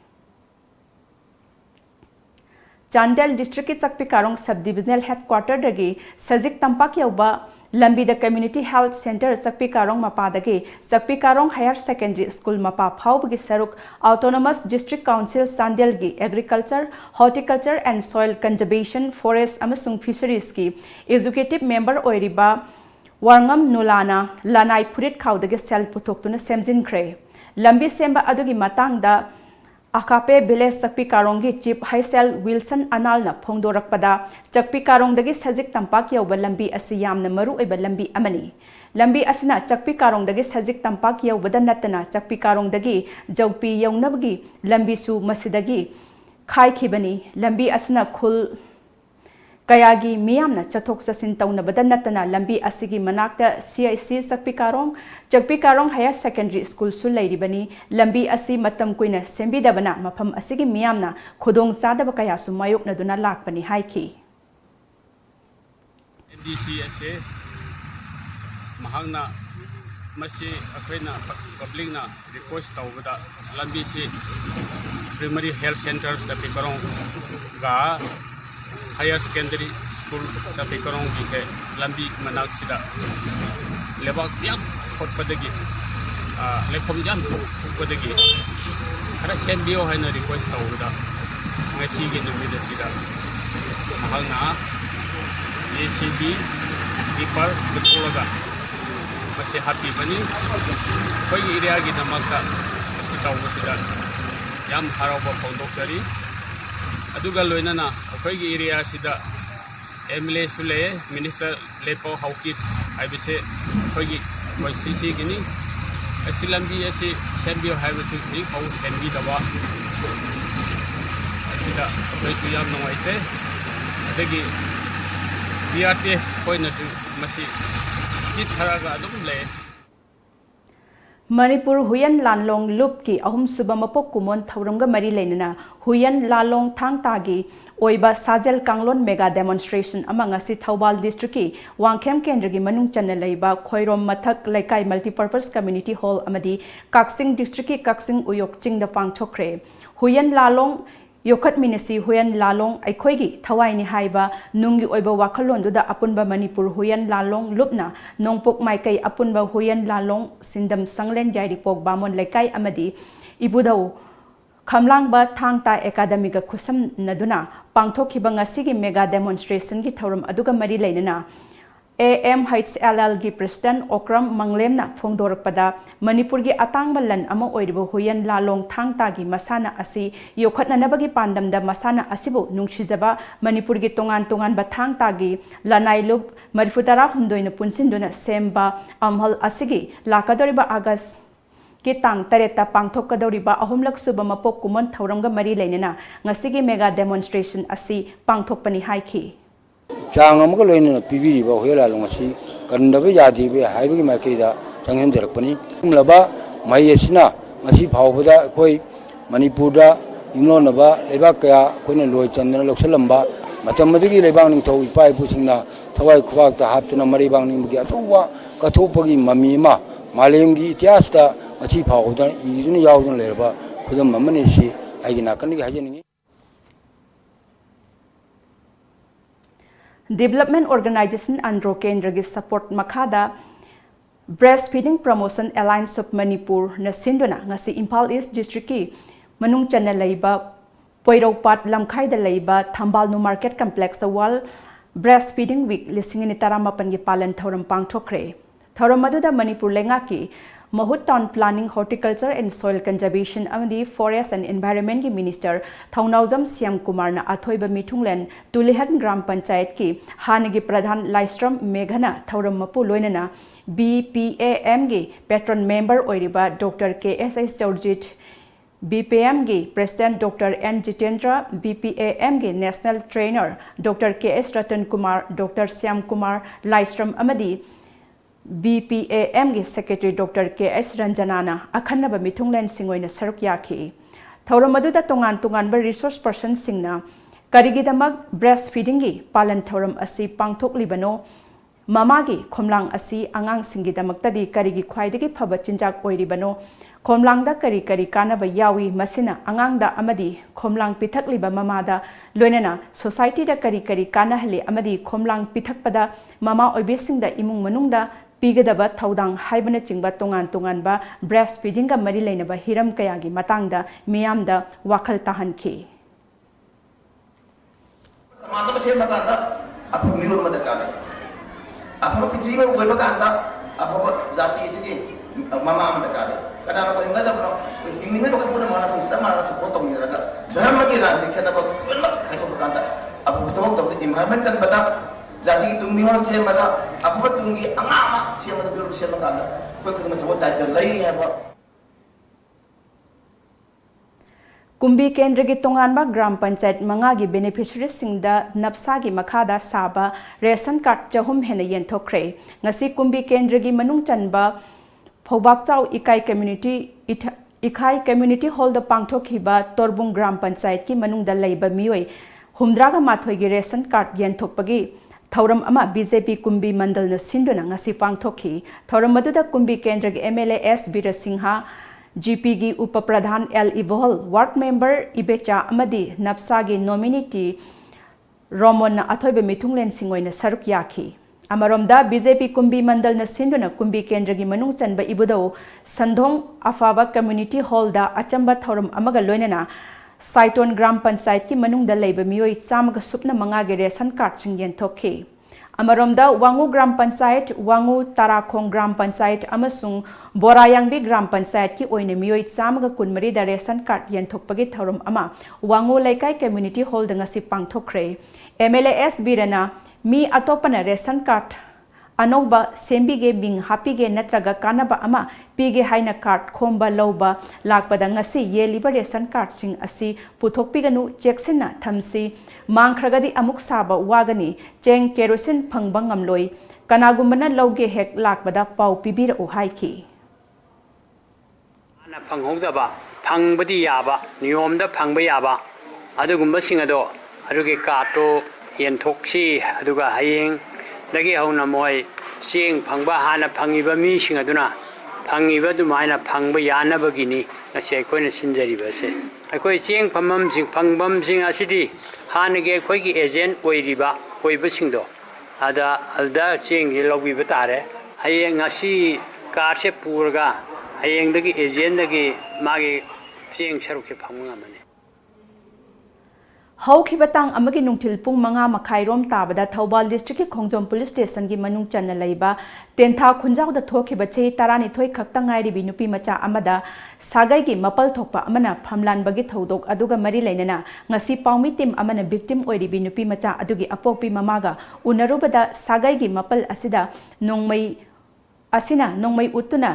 Chandel District ki Chakpi Karong Sub-Divisional Headquarter dagi Sajik Tampak yauba Lambi the Community Health Center Chakpi Karong Mapa dagi Chakpi Karong Higher Secondary School Mapa Phau gi saruk Autonomous District Council Chandel gi Agriculture, Horticulture and Soil Conservation, Forest amasung Fisheries ki Executive Member oiriba Warngam Nulana Lanai Purit Kaudagi Sel Putoktuna Semjin Kre Lambi Semba Adugi Matangda Akape Village Chakpi Karongi Chief Haisel Wilson Analna Phongdorakpada Chakpi Karongdagi Sajik Tampak yauba lambi asi yamna maru oiba lambi amani lambi asina Chakpi Karongdagi Sajik Tampak yaubada natana Chakpi Karongdagi Jaupi yaunabagi lambi su masidagi khaikhibani lambi asina khul Kayagi miyamna chathok chasin taunabada natana lambi asigi manakta CIC Chakpi Karong Higher Secondary School su leiribani lambi asi matam kuina sembidabana mafam asigi miyamna khodong sadaba kaya su mayokna duna lakpani haiki NDCSA mahangna masi akhina public na request tawada lambi si primary health center Chakpi Karong ga Higher Secondary School Chakpi Karong se lambi manak sida lebak yam khotpadagi lekhom jam khotpadagi khara sembio haina request tawda ngasi gi numida sida mahangna ACB dipar betulaga masi happy bani koi area gi namakta masi tawba sida yam harawa phondok aduga loinana akhoi gi area sida MLA sule minister lepo haukit aibise akhoi gi CC gini asilambi asi sembio haibusu ni hau sembi dawa sida akhoi su yam noite adagi biate koina su masi sit tharaga adum le Manipur Huyan Lanlong Loop ki ahum suba mapok kumon thauramga mari leinana Huyan Lalong Thang Tagi oiba Sajel Kanglon mega demonstration among asi Thaubal district ki Wangkhem Kendra gi manung channa leiba Khoirom Mathak Laikai Multipurpose Community Hall amadi Kaksing district ki Kaksing Uyok Ching da pangthokre Huyan Lalong Yokat Minasi Huyan Lalong Aikhoigi Thawaini haiba nungi oiba wakhalon duda apunba Manipur Huyan Lalong Lupna Nongpok Maikai apunba Huyan Lalong Sindam Sanglen Jairipok Bamon Laikai amadi Ibudau Khamlangba Thangta Academic Kusam Naduna Pangthokiba ngasigi mega demonstration gi thorum aduga mari leinana AMHLL gi President Okram Manglemna Phongdorakpada Manipur gi atangba lan ama oiribo Huyan Lalong Thangta gi masana asi yokhatna nabagi pandamda masana asibo nungshijaba Manipur gi tongan ba Thangta gi lanai lup marifutara humdoina punsinduna semba amhal asigi lakadoriba August ki tang tareta pangthokadoriba ahumlak suba mapok kumon thauramga mari leinana ngasigi mega demonstration asi pangthokpani haiki Chang amaka loina PV ba hoela longasi kandaba yadi be haibagi maikida changhen jarakpani laba mai asina ngasi phawbada koi Manipurda imlonaba lebak kaya koina loi chandana loksalamba matammadagi lebang ning thau ipai pusingna thawai khwak ta haptuna mari bang ning gi atwa kathopagi mami ma malemgi ityasta ngasi phawbada irina yawdun lerba khudam mamani si aigina kanigi hajani Development Organization Andro Kendra gi support makhada Breastfeeding Promotion Alliance of Manipur na sinduna ngasi Impal East District ki manung channa leiba Poiropat Lamkhai da leiba Thambal Nu Market Complex the wall Breastfeeding Week lisingini taramapan gi palan thoram pangthokre thoram maduda Manipur lenga ki Mahut Town Planning, Horticulture and Soil Conservation amadi Forest and Environment ki Minister Thaunaujam Siam Kumar na athoiba mithunglen Tulihan Gram Panchayat ki hanagi Pradhan Laistram Meghana Thauram mapu loinana BPAM gi patron member oiriba Dr. KSS Chowjit BPM gi President Dr. N. Jitendra BPAM gi National Trainer Dr. KS Ratan Kumar Dr. Siam Kumar Laistram amadi BPAM gi Secretary Dr. KS Ranjanana akhanaba mithunglen singoina saruk yaki thauram aduda tongan ba resource person singna karigidamak breastfeeding gi palan thauram asi pangthok libano Mamagi khomlang asi angang singgidamakta di karigi khwaidagi phaba chinjak oiribano khomlangda kari kari kanaba yawi masina angangda amadi khomlang pithakliba mamada loinana society da kari kari kanahali amadi khomlang pithakpada mama oibesingda imung manungda pigadaba thaudang haibana chingba tongan tongan ba breastfeeding ga mari leinaba hiram kayagi matangda miyamda wakhal tahanki समाज में same बकाता आप मिलोर मदद कर आप लोग किसी में कोई बकाता आप लोग जाति इसी की मामा मदद कर karena apa yang ada pun ingin itu pun mana pun sama rasa potong ya raga dalam lagi nanti kita apa pun kayak berkata apa betul betul environment kan bata jadi itu mihon sih bata apa betul ini angama sih bata biar sih berkata kau kita macam apa dah lagi apa Kumbi Kendragi Tonganba Gram Panchayat Mangagi Beneficiaries Singda Napsagi Makada Saba Ration Card Jahum Hena Yenthokre Ngasi Kumbi Kendragi Manung Chanba Phobakchau Ikai Community Hall the Pangthokhiba Torbung Gram Panchayat ki Manungda Leiba Mioi Humdraga Mathoigi Ration Card Yenthokpagi Thauram ama BJP Kumbi Mandal na Sinduna ngasi Pangthokhi Thauram maduda Kumbi Kendragi MLA S Bira Singha GPG Upapradhan L. Ivohol, Ward Member Ibecha Amadi, Napsagi Nominati Romon na Athoibe Mitunglen Singoy na Saruk Yaki. Amaromda BJP Kumbi Mandal na Sinduna Kumbi Kendragi Manung Chanba Ibudaw, Sandhong Afava Community Hall da Achamba Thorum Amaga Loinana, Saiton Gram Pansayat ki Manung da Leiba Miyoy Samaga Supna Mangage Resan Card Chingyen Tokhe. Amaromda Wangu Gram Panchayat, Wangu Tarakong Gram Panchayat amasung Borayangbi Gram Panchayat ki oine miyoy samaga kunmari da Ration Card yenthokpagi thorum ama Wangu Laikai Community Hall da ngasi pangthokre MLA S Birana mi atopana Ration Card Anoba Sembige Bing Hapige Natraga Kanaba ama Pige Haina Card Khomba Loba Lakpada ngasi ye liba Ration Card sing asi puthokpiganu Jacksona thamsi Mangkragadi amuk saba wagani Cheng kerosene phangbang ngamloi kanagumana lauge hek lakbada pau pibira o haiki ana phanghogdaba phangbadi yaba niyomda phangba yaba adugumba singado aduge kato yenthoksi aduga hayeng dagi hauna moi sing phangba hana phangiba mi singaduna phangiba dumaina phangba yanabagini ase koina sinjariba se akoi cheng phamam sing phangbam sing asidi hanage khoi gi agent oiriba oiba singdo ada alda cheng gi lobi batare hayeng ngasi car se purga hayeng dagi agent dagi magi cheng sarukhe phangma mane Haukiba tang amagi nungtil pung manga makhairom tabada Thoubal District ki Khongjom Police Station gi manung channa leiba tentha khunjau da thokiba chei tarani thoi khakta ngairi bi nupi macha amada sagai gi mapal thokpa amana phamlan bagi thodok aduga mari leinana ngasi paumi tim amana victim oiri bi nupi macha adugi apokpi mamaga unarubada sagai gi mapal asida nongmai utuna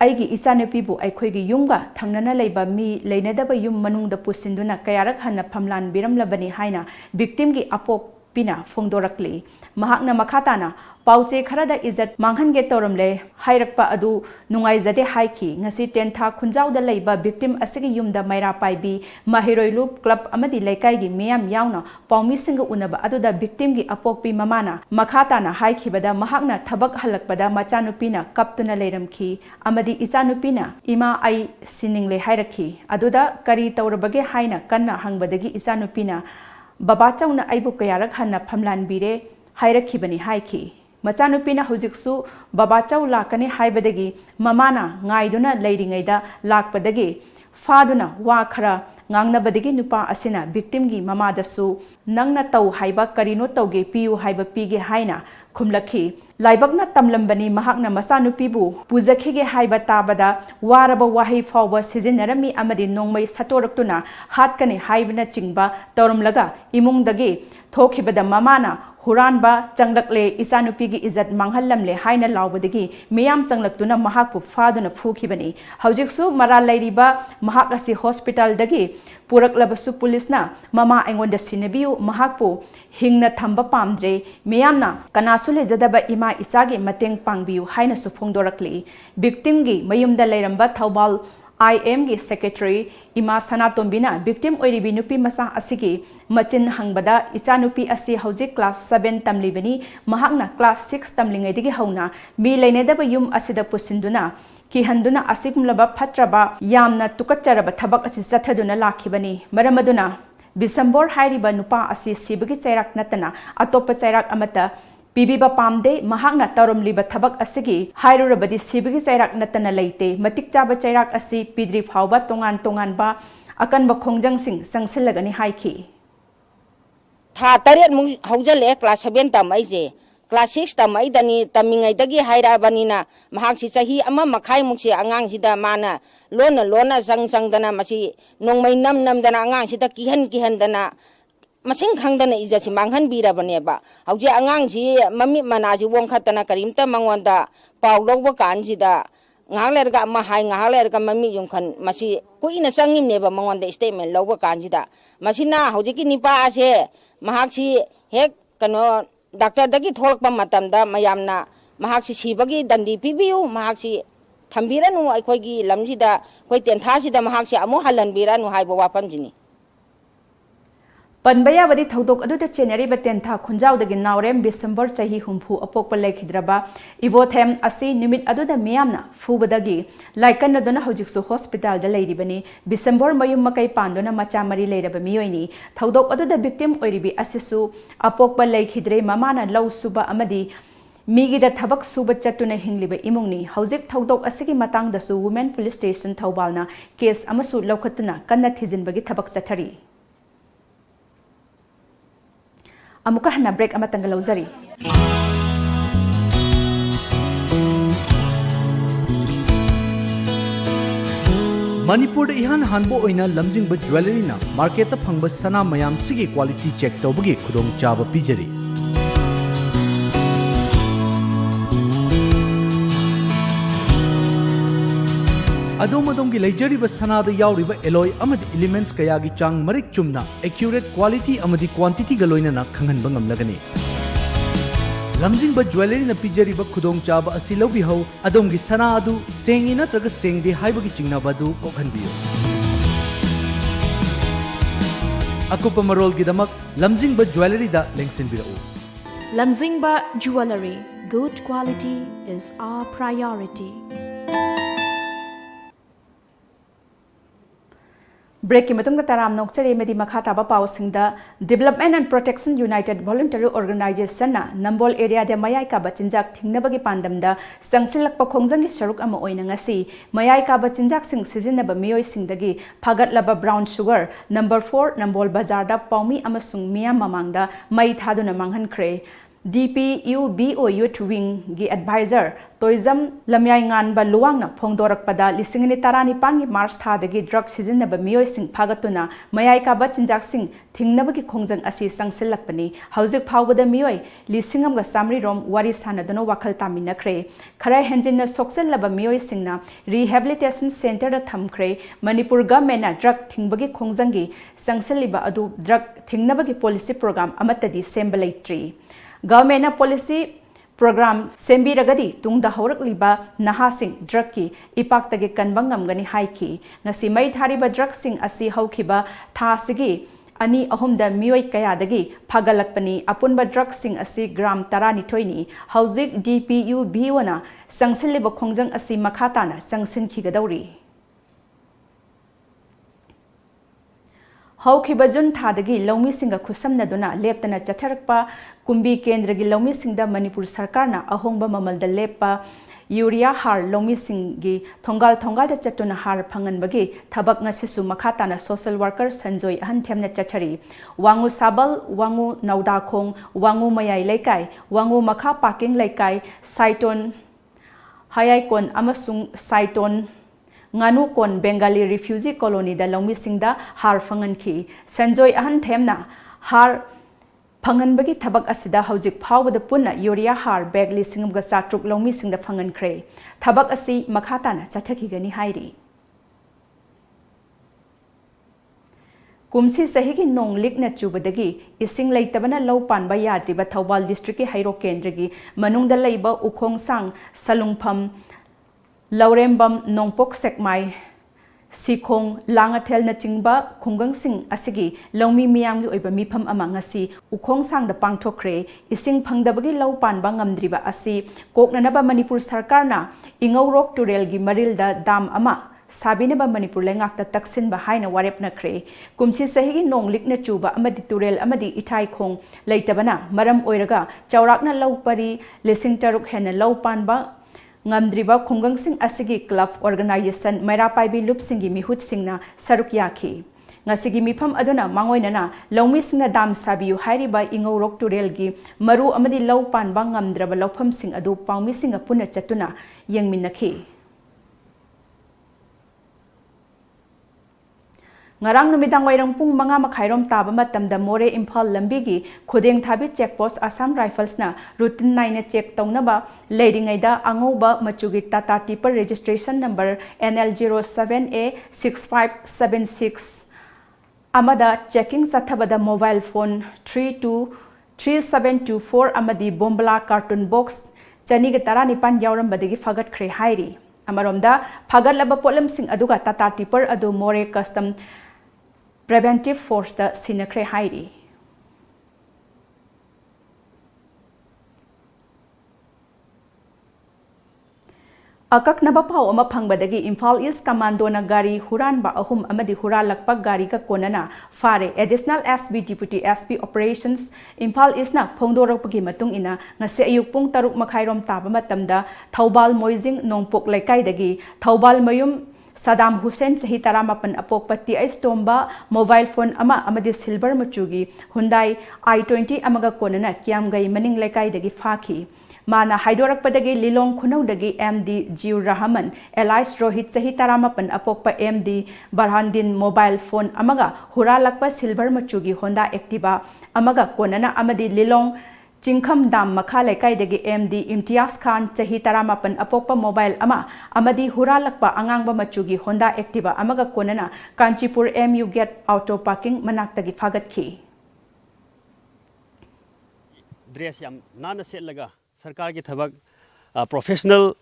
Aigi Isanupibu Aikhoigi Yumga Thangnana Leiba Mi Leinadaba Yum Manungda Pusinduna Kayarak Hanna Phamlan Biram Labani Haina victim gi apok pina Fongdorakli Mahakna Makhatana Pauche Kharada Izat Manghange Toramle Hairakpa Adu Nungaizade Haiki Ngasi Tentha Khunjauda Leiba victim Asigi Yumda Maira Paibi Mahiroilup Club Amadi Laikai gi Miyam Yauna Paumi Singa Unaba Aduda victim gi apokpi mamana Makhatana Haikibada Mahakna Thabak Halakpada Machanupina Kaptuna Leiramki Amadi Isanupina Ima Ai Siningle Hairaki Aduda Kari Taurabage Haina Kanna Hangbadagi Isanupina Babachawna Aibu Kayarak Hanna Phamlan Bire Hairakibani Haiki Machanupina Hujiksu Babachaw Lakani Haibadagi Mamana Ngaiduna Leiringaida Lakpadagi Faduna Wakhara Ngangnabadagi Nupa Asina victim gi Mamadasu Nangna Tau Haiba Karino Tauge Piu Haiba Pige Haina Khumlakhi Laibakna Tamlambani Mahakna Masanupibu Puzakhige Haiba Tabada Waraba Wahi Fawba Sizinarami Amadi Nongmai Satoraktuna Hatkani Haibana Chingba Torumlaga Imungdagi Thokibada Mamana Huranba Changlakle Isanupigi Izat Manghalamle Haina Laubadagi Miyam Changlaktuna Mahakpu Faduna Phukibani Haujiksu Maral Lairiba Mahakasi Hospital Dagi Puraklabasu Pulisna Mama Engonda Sinabiu Mahakpu Hingna Thamba Pamdre Miyamna Kanasule Zadaba Ima Ichagi Mateng Pangbiu Haina Sufongdorakli Victim gi Mayumda Leiramba Thoubal IM gi secretary Ima Sanatombina victim oiribi nupi masa asigi machin hangbada ichanupi asi hojik class 7 tamlibani mahakna class 6 tamlingai digi hauna mi leinedaba yum asida pusinduna ki handuna asigumlaba phatraba yamna tukacharaba thabak asi chathaduna lakhibani maramaduna Bisambor hairiba nupa asi sibagi chairak natana atopa chairak amata Pibiba pamde mahakna taromliba thabak asigi hairurabadi sibagi chairak natana leite matik chaba chairak asi pidri phawba tongan ba akanba khongjang sing sangsilagani haiki tha tariat mung haujale class 7 tamai je class 6 tamai dani tamingai dagi haira banina mahak si chahi ama makhai muksi angang sida mana lona sang dana masi nongmai nam dana angang sida kihan dana masing khangdana ijasi manghan bira baneba hauji angang si mami manaji wong khatana karimta mangonda pawlogba kanjida ngahlerga ma hai ngahlerga mami yungkhan masi kuina sangim neba mangonda statement logba kanjida masina hauji ki nipa ase mahaksi hek kano doctor dagi tholakpa matamda mayamna mahaksi sibagi dandi pibiu mahaksi thambiranu aikhoigi lamjida koi tenthasida mahaksi amu halanbiranu haibo wapamjini Panbaya badi thodok adu ta chenari batentha khunjau dagi naurem December chahi humpu apokpa lekhidraba ibothem asi nimit adu da miyamna fubadagi laikan aduna hojiksu hospital da leiribani December mayum makai pandona macha mari leiraba miyoini thodok adu da victim oiribi asisu apokpa lekhidre mamana law suba amadi Migi da thabak suba chatuna hingliba imungni hojik thodok asigi matang da su women police station thaubalna case amasu lokhatuna kanna thijinbagi thabak chathari Amuka hana break ama tanggal lauzari. Manipur da ihan hanbo oina lamjingba jewelry na market ta phangba sana mayam sigi quality check tawbagi khudong chaba pijari. Adom-adom gi leijariba sanada yauriba alloy amadi elements kaya gi chang marik chumna accurate quality amadi quantity ga loina na khanghanba ngamlagani lamjingba jewelry na pijariba khudong chaba asi lobi hau adom gi sana adu sengi natraga sengde haibagi chingnaba du kokhanbiyo akupa marol gi damak lamjingba jewelry da lengsinbirau Lamjingba jewelry, good quality is our priority. Break ki matung taram nok chare medi makhata ba paw singda Development and Protection United Voluntary Organization na Nambol area de mayai ka bachinjak thingnabagi pandamda sangsilak pa khongjang gi saruk ama oina ngasi mayai ka bachinjak sing sizinaba miyoi singdagi phagatlaba brown sugar number 4 Nambol bazar da paumi amasung miyam mamangda mai thaduna manghankhre DPUBO Youth Wing gi advisor Toizam Lamyai ngan ba luwangna phongdorak pada lisingni tarani pangi March thadagi drug sizinaba miyoi sing phagatuna mayai ka ba chinjak sing thingnabagi khongjang asi sangsilakpani haujik phawbada miyoi lisingam ga samri rom wari sanaduna wakhal taminakre khara henjinna soksellaba miyoi singna rehabilitation center da thamkhre Manipur government na drug thingbagi khongjangi sangseliba adu drug thingnabagi policy program amatadi sembalaitri Government policy program sembiragadi tungda haurakliba nahasing drug ki ipaktage kanbangam gani haiki ngasi mai thariba drug sing asi haukiba thasigi ani ahumda miyoi kayadagi phagalakpani apunba drug sing asi gram 12 ni hauzik DPU B1 sangsilliba khongjang asi makhatana sangsinkhigadauri Haukiba jun thadagi lawmi singa khusamnaduna leptana chatharakpa kumbi kendragi lawmi singda Manipur sarkar na ahongba mamalda leppa urea har lawmi singi thongal da chatuna har phanganbagi thabak ngasisu makhatana social worker Sanjoy ahan themna chathari wangu sabal wangu naudakhong wangu mayai laikai wangu makha parking laikai saiton hayaikon amasung saiton Nganu kon Bengali refugee colony da lawmi singda har phangan ki Sanjoy ahan themna har phangan bagi thabak asida haujik phawbada punna urea har bag lisingam ga satruk lawmi singda phangan khre thabak asi makhatana chathaki gani hairi Kumsi sahigi nong likna chubadagi ising leitabana law panba yadriba Thawbal district ki hairo kendragi manungda leiba ukhong sang salungpham Laurembam Nongpok Sekmai Sikong, Langatel na chingba, Kungang Sing Asigi, Lomi Miang Oiba Mipam Amangasi, Ukong Sang the Pangtokre, Ising Pangdabagi Lau Pan Bangamdriba Asi, Koknanaba Manipur Sarkarna, Ingorok Turelgi Marilda Dam Ama. Sabi na ba Manipur lengak ta taksin bahay na warep na kre kumsi sahigi nong lik na chuba amadi turel amadi itay kong laytaba na maram oiraga chawrak na law pari lising taruk hen na law pan ba ngamdriba khunggang sing asigi club organization mairapay bi lup singi mihut sing na saruk yaki ngasigi mifam aduna mangoy na lawmi sing na dam sabiyu hairi ba ingorok turel gi maru amadi law pan ba ngamdraba lawpham sing adu pawmi sing apuna chatuna yengmin nakhi Ngarang numidang wairang pung mga makhairom taba matamda more Imphal lambigi khudeng thabi checkpost Assam Rifles na routine 9 na check tawnaba leidingaida angoba machugi Tata Tipper registration number NL07A6576 amada checking sathabada mobile phone 323724 amadi bombala carton box chaniga taranipan yaurambadagi fagat khre hairi amaromda phagalaba polam sing aduga Tata Tipper adu more custom preventive force the sinakre hairi akak nabapau ama phangbadagi Imphal East Commando na gari huran ba ahum amadi huralakpa gari ka konana fare additional SB Deputy SP Operations Imphal East na phongdorapagi matung ina ngase ayuk pung 6 makhairom taba matamda Thaubal Moijing Nongpok Laikai dagi Thaubal Mayum Saddam Hussein sahi taramapan apokpati ay stomba mobile phone ama amadi silver machugi Hyundai i20 amaga konana kiamgai maning laikai dagi faki mana haidorak padagi lilong khunau dagi MD Jiur Rahman Elias Rohit sahi taramapan apokpa MD Barhandin mobile phone amaga huralakpa silver machugi Honda Activa amaga konana amadi lilong Jingkham Dam Makha Laikai dagi MD Imtiaz Khan chahi taramapan apokpa mobile ama amadi huralakpa angangba machugi Honda Activa amaga konana Kanchipur MU Gate Auto Parking manaktagi fagatki dress yam nana setlaga sarkar ki thabak professional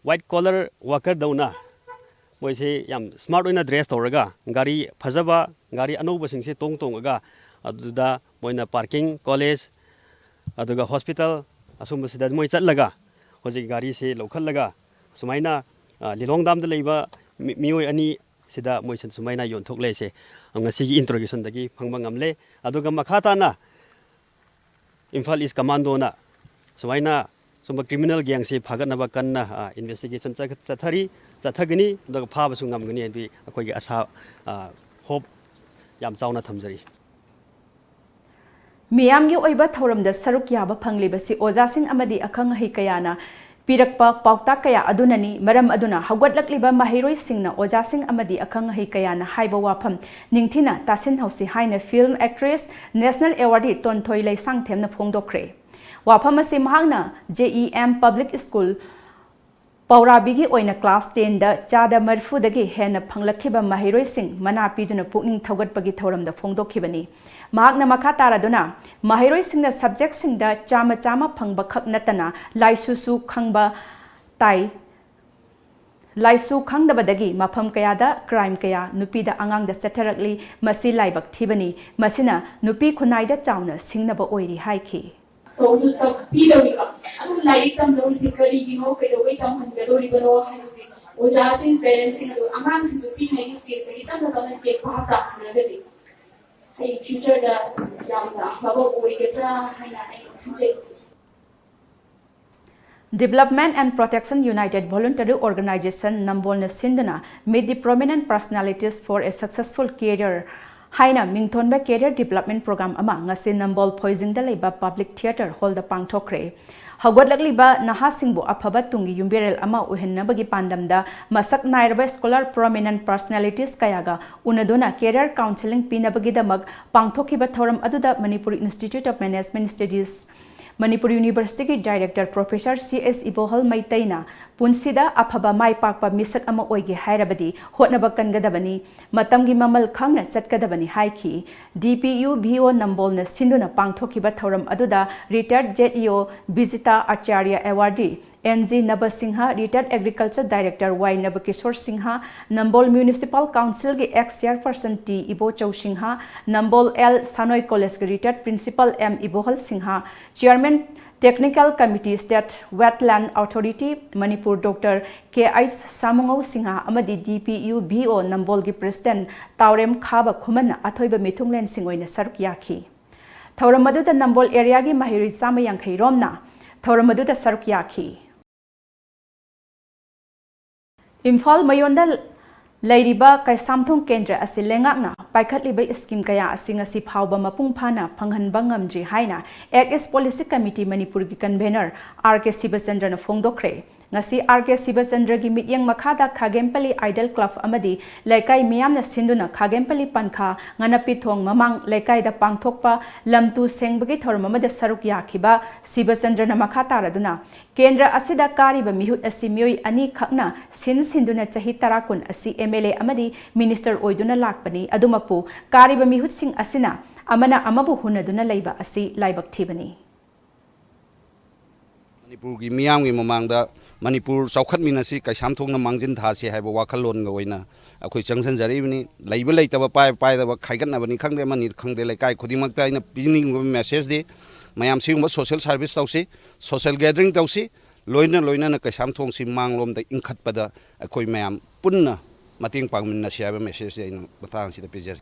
white collar worker dauna moise yam smart oina dress toraga gari phajaba gari anouba singse tong aga aduda moina parking college aduga hospital asum sida moi chatlaga hoji gari se lokhallaga sumaina lilong dam da leiba mioi ani sida moi san sumaina yon thok leise ngasi gi introduction dagi phangba ngamle aduga makhata na Imphal East Commando na sumaina sumba criminal gang se phagatnaba kanna investigation chathari chathagini aduga phaba su ngamgani abi akoi gi asa hope yam chauna thamjari Miyamgi oiba thoramda saruk yaba phanglibasi ojasing amadi akhang hi kayana pirakpa paukta kaya adunani maram aduna hawgatlakliba mahiroi singna ojasing amadi akhang hi kayana haiba wafam ningthina tasin hausi haina film actress national award tonthoi leisang themna phongdokre wafam asi mahangna JEM public school Paurabigi oina class 10 da chada marfu dagi hena phanglakhiba mahiroi sing mana piduna pukning thogatpagi thoramda phongdokhibani mahakna makha taraduna mahiroi singna subject singda chama phangba khak natana laisusu khangba tai laisu khangdabadagi mafam kayada crime kaya nupida angangda satharakli masi laibak thibani masina nupi khunaida chauna singnaba oiri haiki Development and Protection United Voluntary Organization Nambolna Sindana made the prominent personalities for a successful career. Haina Mingthonba Career Development Program ama ngasi Nambol Poising Dalaiba Public Theatre Hall da Pangthokre. Hagwadlagliba nahasingbu afaba tungi yumbirel ama uhennabagi pandamda masak nairaba scholar prominent personalities kayaga unadona career counseling pinabagidamag pangthokiba thoram aduda Manipuri Institute of Management Studies Manipuri University Director Professor CS Ibohal Maitaina Punsida afaba mai pakpa misak ama oige hairabadi hotnaba kangadabani matamgi mamal khangna chatkadabani haiki DPU BO Nambol na sinduna pangthokiba thoram aduda retired JEO Bijita Acharya Awardee NG Nabasingha, Retired Agriculture Director Y Nabakishore Singha, Nambol Municipal Council के ex chairperson T Ibo Chau Singha, Nambol L Sanoi College के Retired Principal M Ibohal Singha, Chairman Technical Committee State Wetland Authority Manipur Dr. K.I. Samungau Singha amadi DPU BO Nambol की President Taurem Khaba Khumana Athoiba Mithunglen Singoina Saruk Yaki. Thauram Maduda Nambol area की Mahiri Samayang Khairomna, Thauram Maduda Saruk Yaki. Imphal Mayonda Lairiba Kaisamthong Kendra asi lengakna paikhatliba scheme kaya asing asi phawba mapung phana phanghanba ngamdri haina AX Policy Committee Manipur gi convener RK Sibasandra na phongdokre ngasi RK Sibasandra gi mityang makhada Khagempali Idol Club amadi laikai miyamna sinduna Khagempali pankha nganapi thong mamang laikai da pangthokpa lamtu sengbagi thorma mada saruk yakhiba Sibasandra na makha taraduna Kendra asida kariba mihut asi mioi ani khakna sinduna chahi tarakun asi MLA amadi Minister oiduna lakpani adumakpu kariba mihut sing asina amana amabu hunaduna leiba asi laibak thibani Manipur gi miyam gi mamangda Manipur saukhat minasi Kaisamthong na mangjin thasi haiba wakhalon ga oina akhoi changsan jaribni leiba leitaba pai da khaigatna bani khangde mani khangde laikai khodimakta ina pining message de mayam singba social service tausi social gathering tausi loina na Kaisamthong si manglom da ingkhatpada akhoi mayam punna mating pangminna siaba message de ina matang sida pijar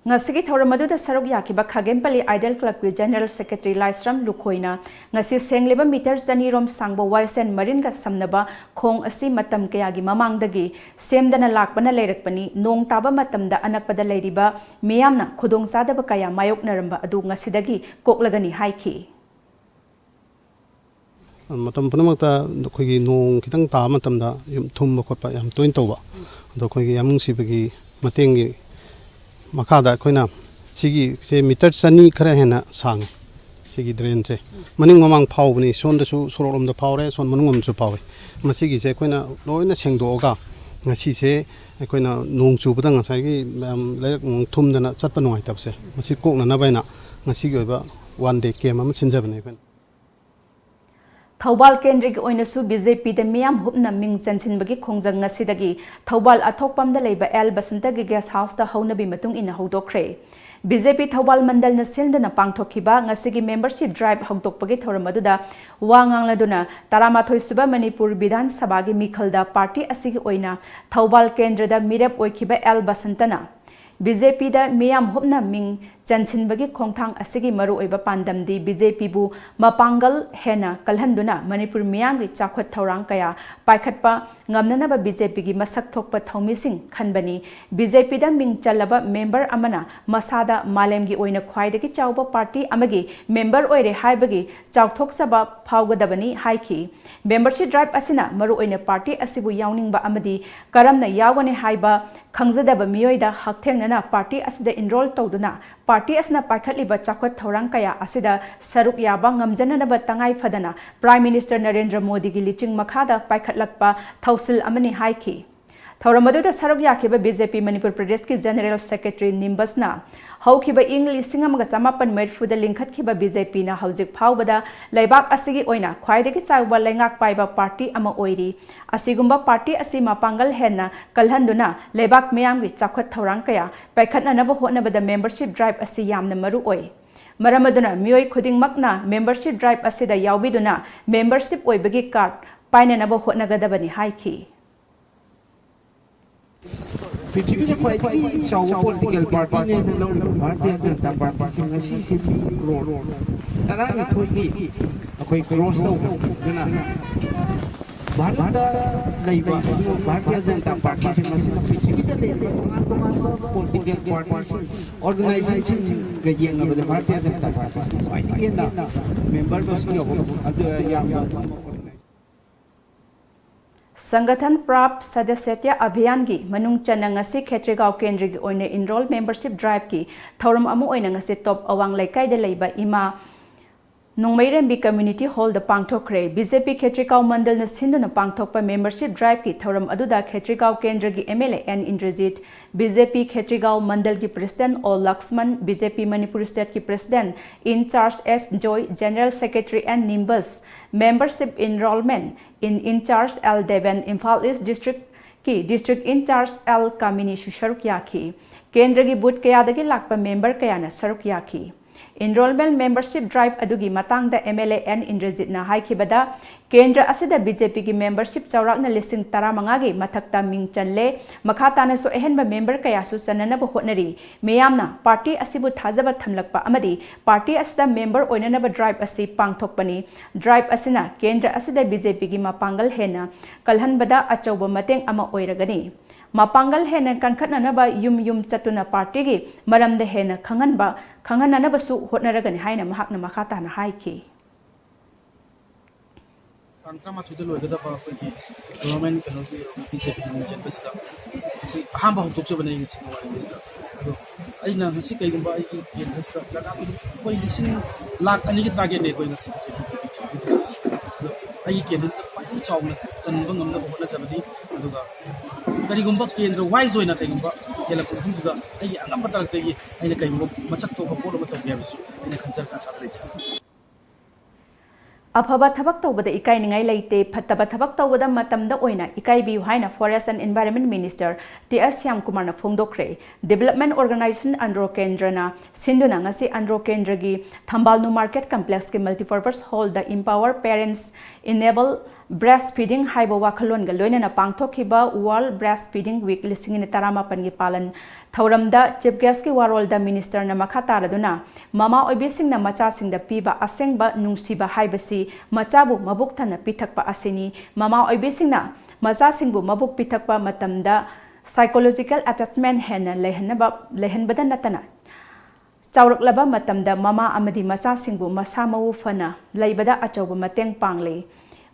Ngasigi Thauram Maduda Saruk Yakiba Khagempali Idol Club ki General Secretary Laisram Lukhoina ngasi sengleba meter janirom sangba YSN Marine ga samnaba khong asi matam kayagi mamangdagi semdana lakpana leirakpani nong taba matamda anakpada leiriba miyamna khudong sadaba kaya mayoknaramba adu ngasidagi koklagani haiki matam punamakta khoigi nong kitang ta matamda yum thumba khotpa yam toin tawba ado khoigi yamung sibagi matengi makada koina sigi se meter chani khara hena sang sigi drain se maning mamang phawbni son da su sorolom da phawre son manungom chu phawe masigi se koina loina sengdoga ngasi se koina nong chu budang ngasai gi lairak thum dana chatpa nuai tabse masi kokna na baina ngasi gi oiba one day game am sinjabane koina Thobal Kendri ki oinasu BJP da miyam hupna ming chansinbagi khongjang ngasidagi Thobal athokpam da leiba L Basanta gi guest house da haunabi matung ina hodokre BJP Thobal mandal na silduna pangthokhiba ngasigi membership drive hogdokpagi thoramadu da wangangladuna taramathoi suba Manipur Bidhan Sabha gi mikhalda party asigi oina Thobal Kendra da mirep oikhiba L Basantana BJP da miyam hupna ming chansinbagi khongthang asigi maru oiba pandamdi BJP bu mapangal hena kalhanduna Manipur miyam gi chakhot thorang kaya paikhatpa ngamnana ba BJP gi masak thokpa thaumising khanbani BJP da ming chalaba member amana masada malem gi oina khwaidagi chawba party amagi member oire haibagi chawthoksaba phawgadabani haiki membership drive asina maru oina party asibu yawningba amadi karamna yawani haiba khangjadaba miyoida hakthengna party asida enroll tawduna party asna paikhatliba chakhot thorang kaya asida saruk yaba ngamjananaba tangai fadana Prime Minister Narendra Modi gi liching makhada paikhatlakpa thausil amani haiki Thauramadu saruk yakhiba BJP Manipur Pradesh ki General Secretary Nimbasna haukiba ing lisingamaga samapan merfu da lingkhatkhiba BJP na haujik phawbada laibak asigi oina khwaidagi chawba lengak paiba party ama oiri asigumba party asi mapangal henna kalhanduna laibak meyam gi chakhot thorang kaya paikhatna naba hotnabada membership drive asi yamna maru oi maramaduna mioi khudingmakna membership drive asida yawbiduna membership oibagi card paina naba hotnagadabani haiki पृथ्वी के ख्वाइदगी चाव political party ने लौरिबा Bharatiya Janata party Singh असि से करोड़ तरानी थोइगी अखोई cross तौना Bharat लैबा Bharatiya Janata party से मसिन पृथ्वी के ले तोंगा political party से ऑर्गेनाइजेशन के येंगबद भारतीय जनता पार्टी से ख्वाइदगी ना मेंबर बस यो अदु याम संगठन प्राप्त सदस्यता अभियान की मनुंग चनंगसी खेत्रेगांव केंद्र की ओने इनरोल मेंबरशिप ड्राइव की थौरम अमु ओने ngasi टॉप अवांग लेकाई दे लेबा इमा Nongmairenbi Community Hall the Pangthokre BJP Khetrikau Mandal na sinduna pangthokpa membership drive ki thoram aduda Khetrikau Kendra gi MLA N Indrajit BJP Khetrikau Mandal ki President O Laxman BJP Manipuri State ki President in charge S Joy General Secretary N Nimbus membership enrollment in charge L Devan Imphal East District ki District in charge L Kamini Sharuk Yaki Kendra gi booth kaya dagi lakpa member kaya na Saruk Yaki Enrollment membership drive adugi matang da MLA N Indrajit na haikibada Kendra asida BJP ki membership chawrak na listing taramanga gi mathakta ming chanle makhata na so ehenba member kaya su chanana ba hotnari meyamna party asibu thajaba thamlakpa amadi party asida member oinana ba drive asi pangthokpani drive asina Kendra asida BJP ki mapangal hena kalhanbada achauba mateng ama oiragani Mapangal hena kankhatnanaba yum chatuna party gi maramda hena khangananaba su hotnaragani haina mahakna makhata na haiki Tantra mathuda loigada ba ko gi government kano gi BJP ni janbasta si ahamba hukuk chobane gi sinwari bista aina ngasi kai gumba ai gi janbasta jaga bi koi lising lakh ani gi target ne koi ngasi ai gi janbasta pai chawna chanba ngamna ba hotna jabadi aduga Karigumba Kendra wise oina kaigumba yela kuduga ai angam batalakte gi aina kaigumba masak to ka polo batal biabisu aina khanjar ka satle Afaba thabak tawbada ikai ningai leite phattaba thabak tawbada matamda oina ikai biu haina Forest and Environment Minister T.S. Syam Kumar na phongdokre Development Organization Andro Kendra na sinduna ngasi Andro Kendra gi Thambalnu Market Complex ki multipurpose hall the empower parents enable breastfeeding haiba wakhalon ga loina na pangthokhiba World Breastfeeding Week listing ni tarama pangi palan thauramda chief guest ki warol da minister na makhata raduna mama oibising na macha sing da piba asengba nungsiba haibasi machabu mabuk thana pithakpa asini mama oibising na macha singbu mabuk pithakpa matamda psychological attachment hena lehenbada natana chawraklaba matamda mama amadi macha singbu masa mau fana leibada achauba mateng pangle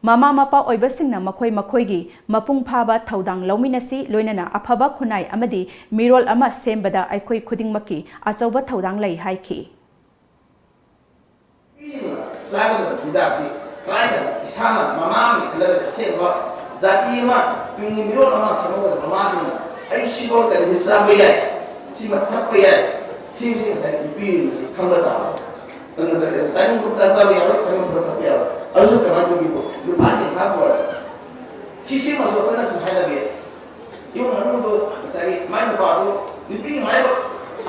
Mama mapa oibasingna makhoi gi mapung phaba thaudang lauminasi loinana aphaba khunai amadi mirol ama sembada aikhoi khudingmaki achauba thaudang lai haiki Selalu berjasi kerana isana mama ni kalau sebab zati ma pingi mirol ama semua mama sini ai sibo dari sahaja si mata ko ya si saya ipi si thamba ta dan saya pun saya ya saya pun tak ya Azu kaman tu gitu, lu pasti tak boleh. Kisi masuk kena sudah ada dia. Yung orang tu saya main baru, lebih main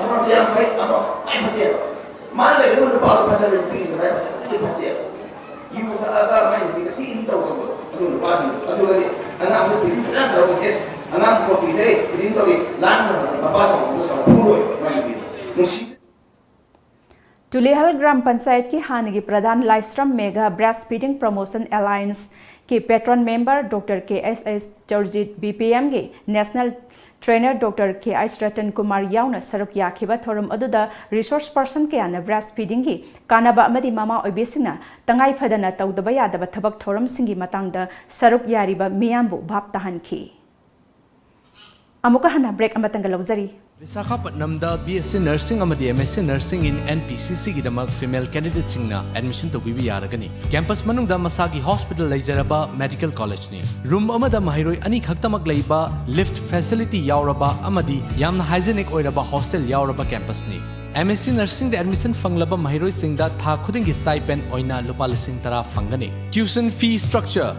orang dia main main dia. Mana yang lu baru pada lebih main dia dia. Yung ada main dia ti tahu tu. Lu pasti, lu lagi anak tu pilih kan tahu kes, anak tu pilih pilih tu lan bapa sama sama puluh main dia. Musik Tulihal Gram Panchayat ki Hanigi Pradhan Laisram Mega Breastfeeding Promotion Alliance ki patron member Dr. K.S.S. Churjit BPM ki National Trainer Dr. K.I.S. Ratan Kumar Yauna Saruk Yakhiba Thorum Aduda Resource Person ki ana breastfeeding ki Kanaba Amadi Mama Oibisina Tangai Fadana Tawdaba Yadaba Thabak Thorum Singi Matangda Saruk Yariba Miyambu Bhap Tahan ki Amuka hana break amatanga lawzari Visakhapatnamda BSc Nursing amadi MSc Nursing in NPCC gidamak female candidate singna admission tawbibi yaragani campus manungda masagi hospital leizaraba medical college ni room amada mahiroi ani khaktamak leiba lift facility yauraba amadi yamna hygienic oiraba hostel yauraba campus ni MSc Nursing the admission fanglaba mahiroi singda tha khudingi stipend oina lupa lising tara fangani tuition fee structure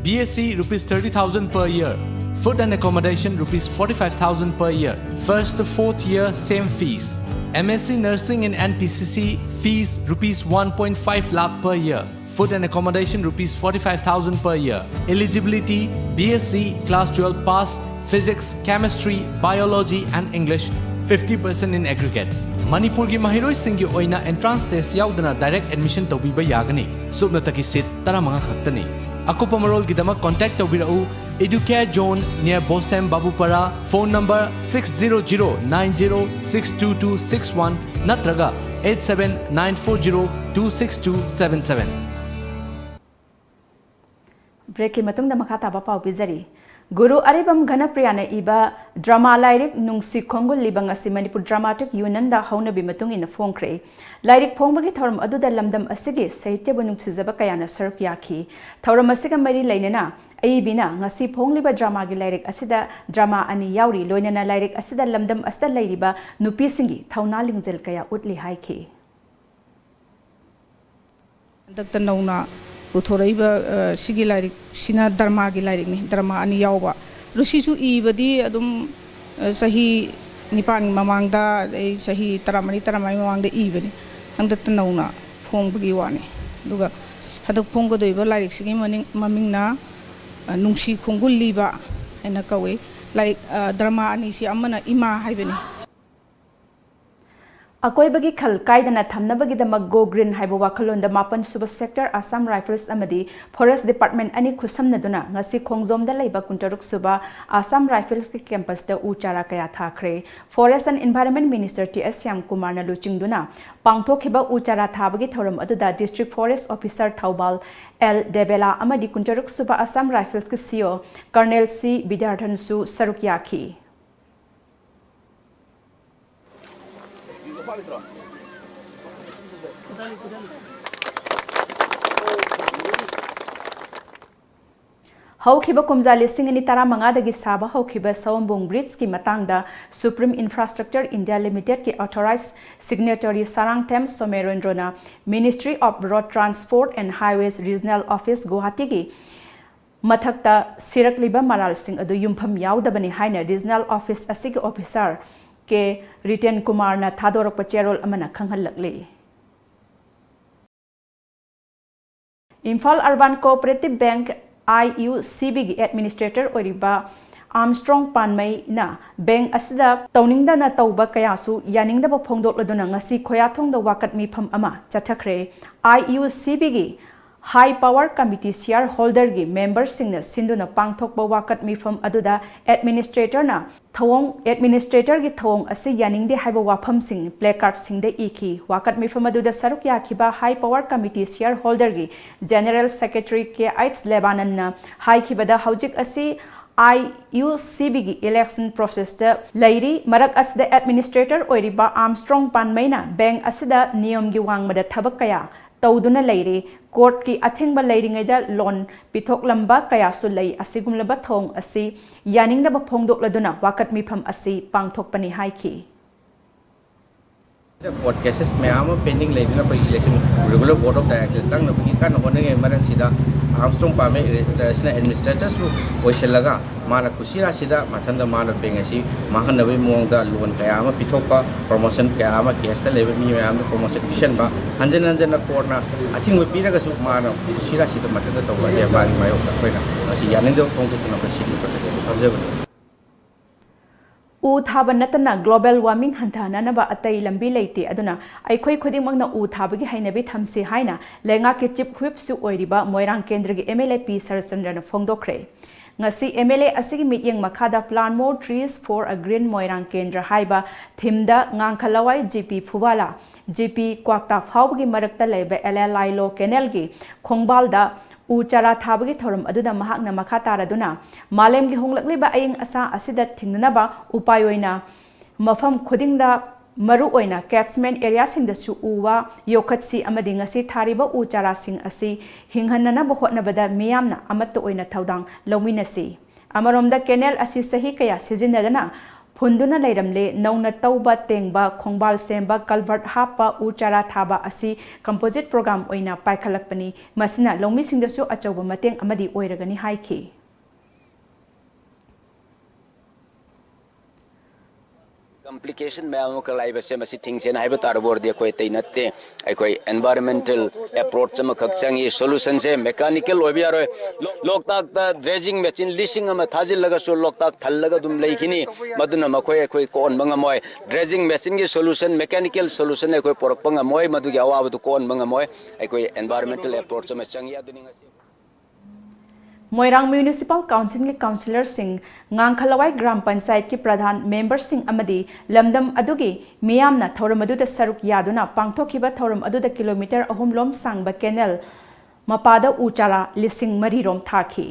BSc rupees 30,000 per year Food and accommodation rupees 45,000 per year. First to fourth year same fees. MSc Nursing in NPCC fees rupees 1.5 lakh per year. Food and accommodation rupees 45,000 per year. Eligibility BSc class 12 pass physics, chemistry, biology and English 50% in aggregate. Manipur gi mahiroi singi oina entrance test yaudana direct admission tawbiba yagani. Subna taki seat taramanga khaktani. Akupa marol gidama contact tawbirau Educare Zone near Bosem Babupara, phone number 60090622261, Natraga 87940262277. Break ki matungda makha taba pau bizari Guru Aribam Ganapriyana iba drama lyric nungsi khongul libang asi Manipur Dramatic Union da hauna bimatung in phongkre. Lyric phongbagi thorum aduda lamdam asigi sahitya bunung sizaba kayana saruk yaki. Thorum asiga mari lainana Aibina ngasi phongliba drama gi lyric asida drama ani yauri loinana lyric asida lamdam asda lairiba nupi singi thauna lingjel kaya utli haiki. Dr. Nauna Puthoraiba Sigi lyric Sina Dharma gi lyric ni Dharma ani yauba Rushisu ibadi adum sahi nipan mamangda sahi taramani taramai mamangda ibani ang Dr. Nauna phong bagi wani duga haduk phong ko doiba lyric sigi maming na nungsi khongul liba ena kawe like Dharma ani si amana ima haibani Akoi bagi khal kaidana thamna bagi da go green haibo wakhalon da mapan suba sector Assam Rifles amadi Forest Department ani khusamna duna ngasi khongjom da leiba kuntaruk suba Assam Rifles ke campus da uchara kaya thakre Forest and Environment Minister T.S. Syam Kumar na luching duna pangthokhiba uchara thabagi thoram aduda District Forest Officer Thaubal L Debela amadi kuntaruk suba Assam Rifles ke CEO Colonel C Bidyarthan su saruk yakhi Haukiba kumja listing ani tara manga dagi saba haukiba Sawambung Bridge ki matangda Supreme Infrastructure India Limited ki authorized signatory Sarang Them Somerendrona Ministry of Road Transport and Highways Regional Office Guwahati ki mathakta sirakliba maral sing adu yumpham yaudabani haina Regional Office asigi officer ke Riten Kumar na Thadorok Pacherol amana khanghalakli Imphal Urban Cooperative Bank IUCB administrator oriba Armstrong Panmai na bank asida tauningda na tauba kayasu yaningda ba phongdok laduna ngasi khoyathong da wakat mi pham ama chathakre IUCB gi High Power Committee shareholder gi member singna sinduna pangthok ba wakat mi pham aduda administrator gi thawong asi yaningde haiba wapham sing placard singde iki wakat mi pham aduda saruk yakhiba High Power Committee shareholder gi General Secretary K. Aits Lebanon na high khibada haujik asi IUCB gi election process ta lairi marak asda administrator oiriba Armstrong Panmaina bank asida niyam gi wangmada thabak kaya Tauduna lairi court ki athengba lairingaida loan pithok lamba kaya su lei asigumlaba thong asi yaningda ba phongdok laduna wakat mipham asi pangthok pani haiki The court cases mayama pending laidina ko election regular board of directors sang na bigi kan honne marak sida Armstrong Pame registration administrators ru oiselaga mana kusira sida mathanda mana bengasi mahanabi mongda loan kayama pithokpa promotion kayama case ta level mi mayam promotion vision ba hanjana court na athing we piraga su mana kusira sida mathanda tawba se ba ni mayo ta koina asi yanendo pongto na ba sidi protese observe U thaba natana global warming hantana naba atai lambi leite aduna aikhoi khudimangna u thabagi hainabi thamsi haina lenga ke chip whip su oiriba moirang kendra gi MLA P Sarachandra na phongdokre ngasi MLA asigi mityeng makhada plant more trees for a green moirang kendra haiba thimda ngangkhalawai GP Phubala GP Kwakta phawgi marakta leba LLI lo canal gi khongbalda Uchara thabagi thorum aduda mahakna makha taraduna malem gi honglakliba aying asa asida thingnaba upayoina mafam khudingda maru oina catchment area singda su uwa yokhatsi amadi ngasi thariba uchara sing asi hinghanna ba hotnabada miyamna amatta oina thaudang lawminasi amaromda canal asi sahi kaya sijinadana Hunduna leiramle nauna tauba tengba khongbal semba culvert hapa uchara thaba asi composite program oina paikhalakpani masina longmi singdasu achauba mateng amadi oiragani haiki Complication में आमों का live से मसी things हैं हाइबत आरबोर दिया कोई तय नत्ते कोई environmental approach में खक्चंग ये solution से mechanical हो भी आ रहे लोकताक ता dredging machine leasing में थाजिल लगा सो लोकताक थल लगा तुम लेकिनी मधुन कोई कौन बंगा मोय dredging machine की solution mechanical solution है कोई पोरक बंगा मोय मधु क्या हुआ तो कौन बंगा मोय कोई environmental approach में चंगी आदमी Moirang Municipal Council ki councillor sing ngangkhalawai gram panchayat ki pradhan member sing amadi lamdam adugi miyamna thorum aduda saruk yaduna pangthokhiba thorum aduda kilometer ahum lom sangba canal mapada uchara lising mari rom thaki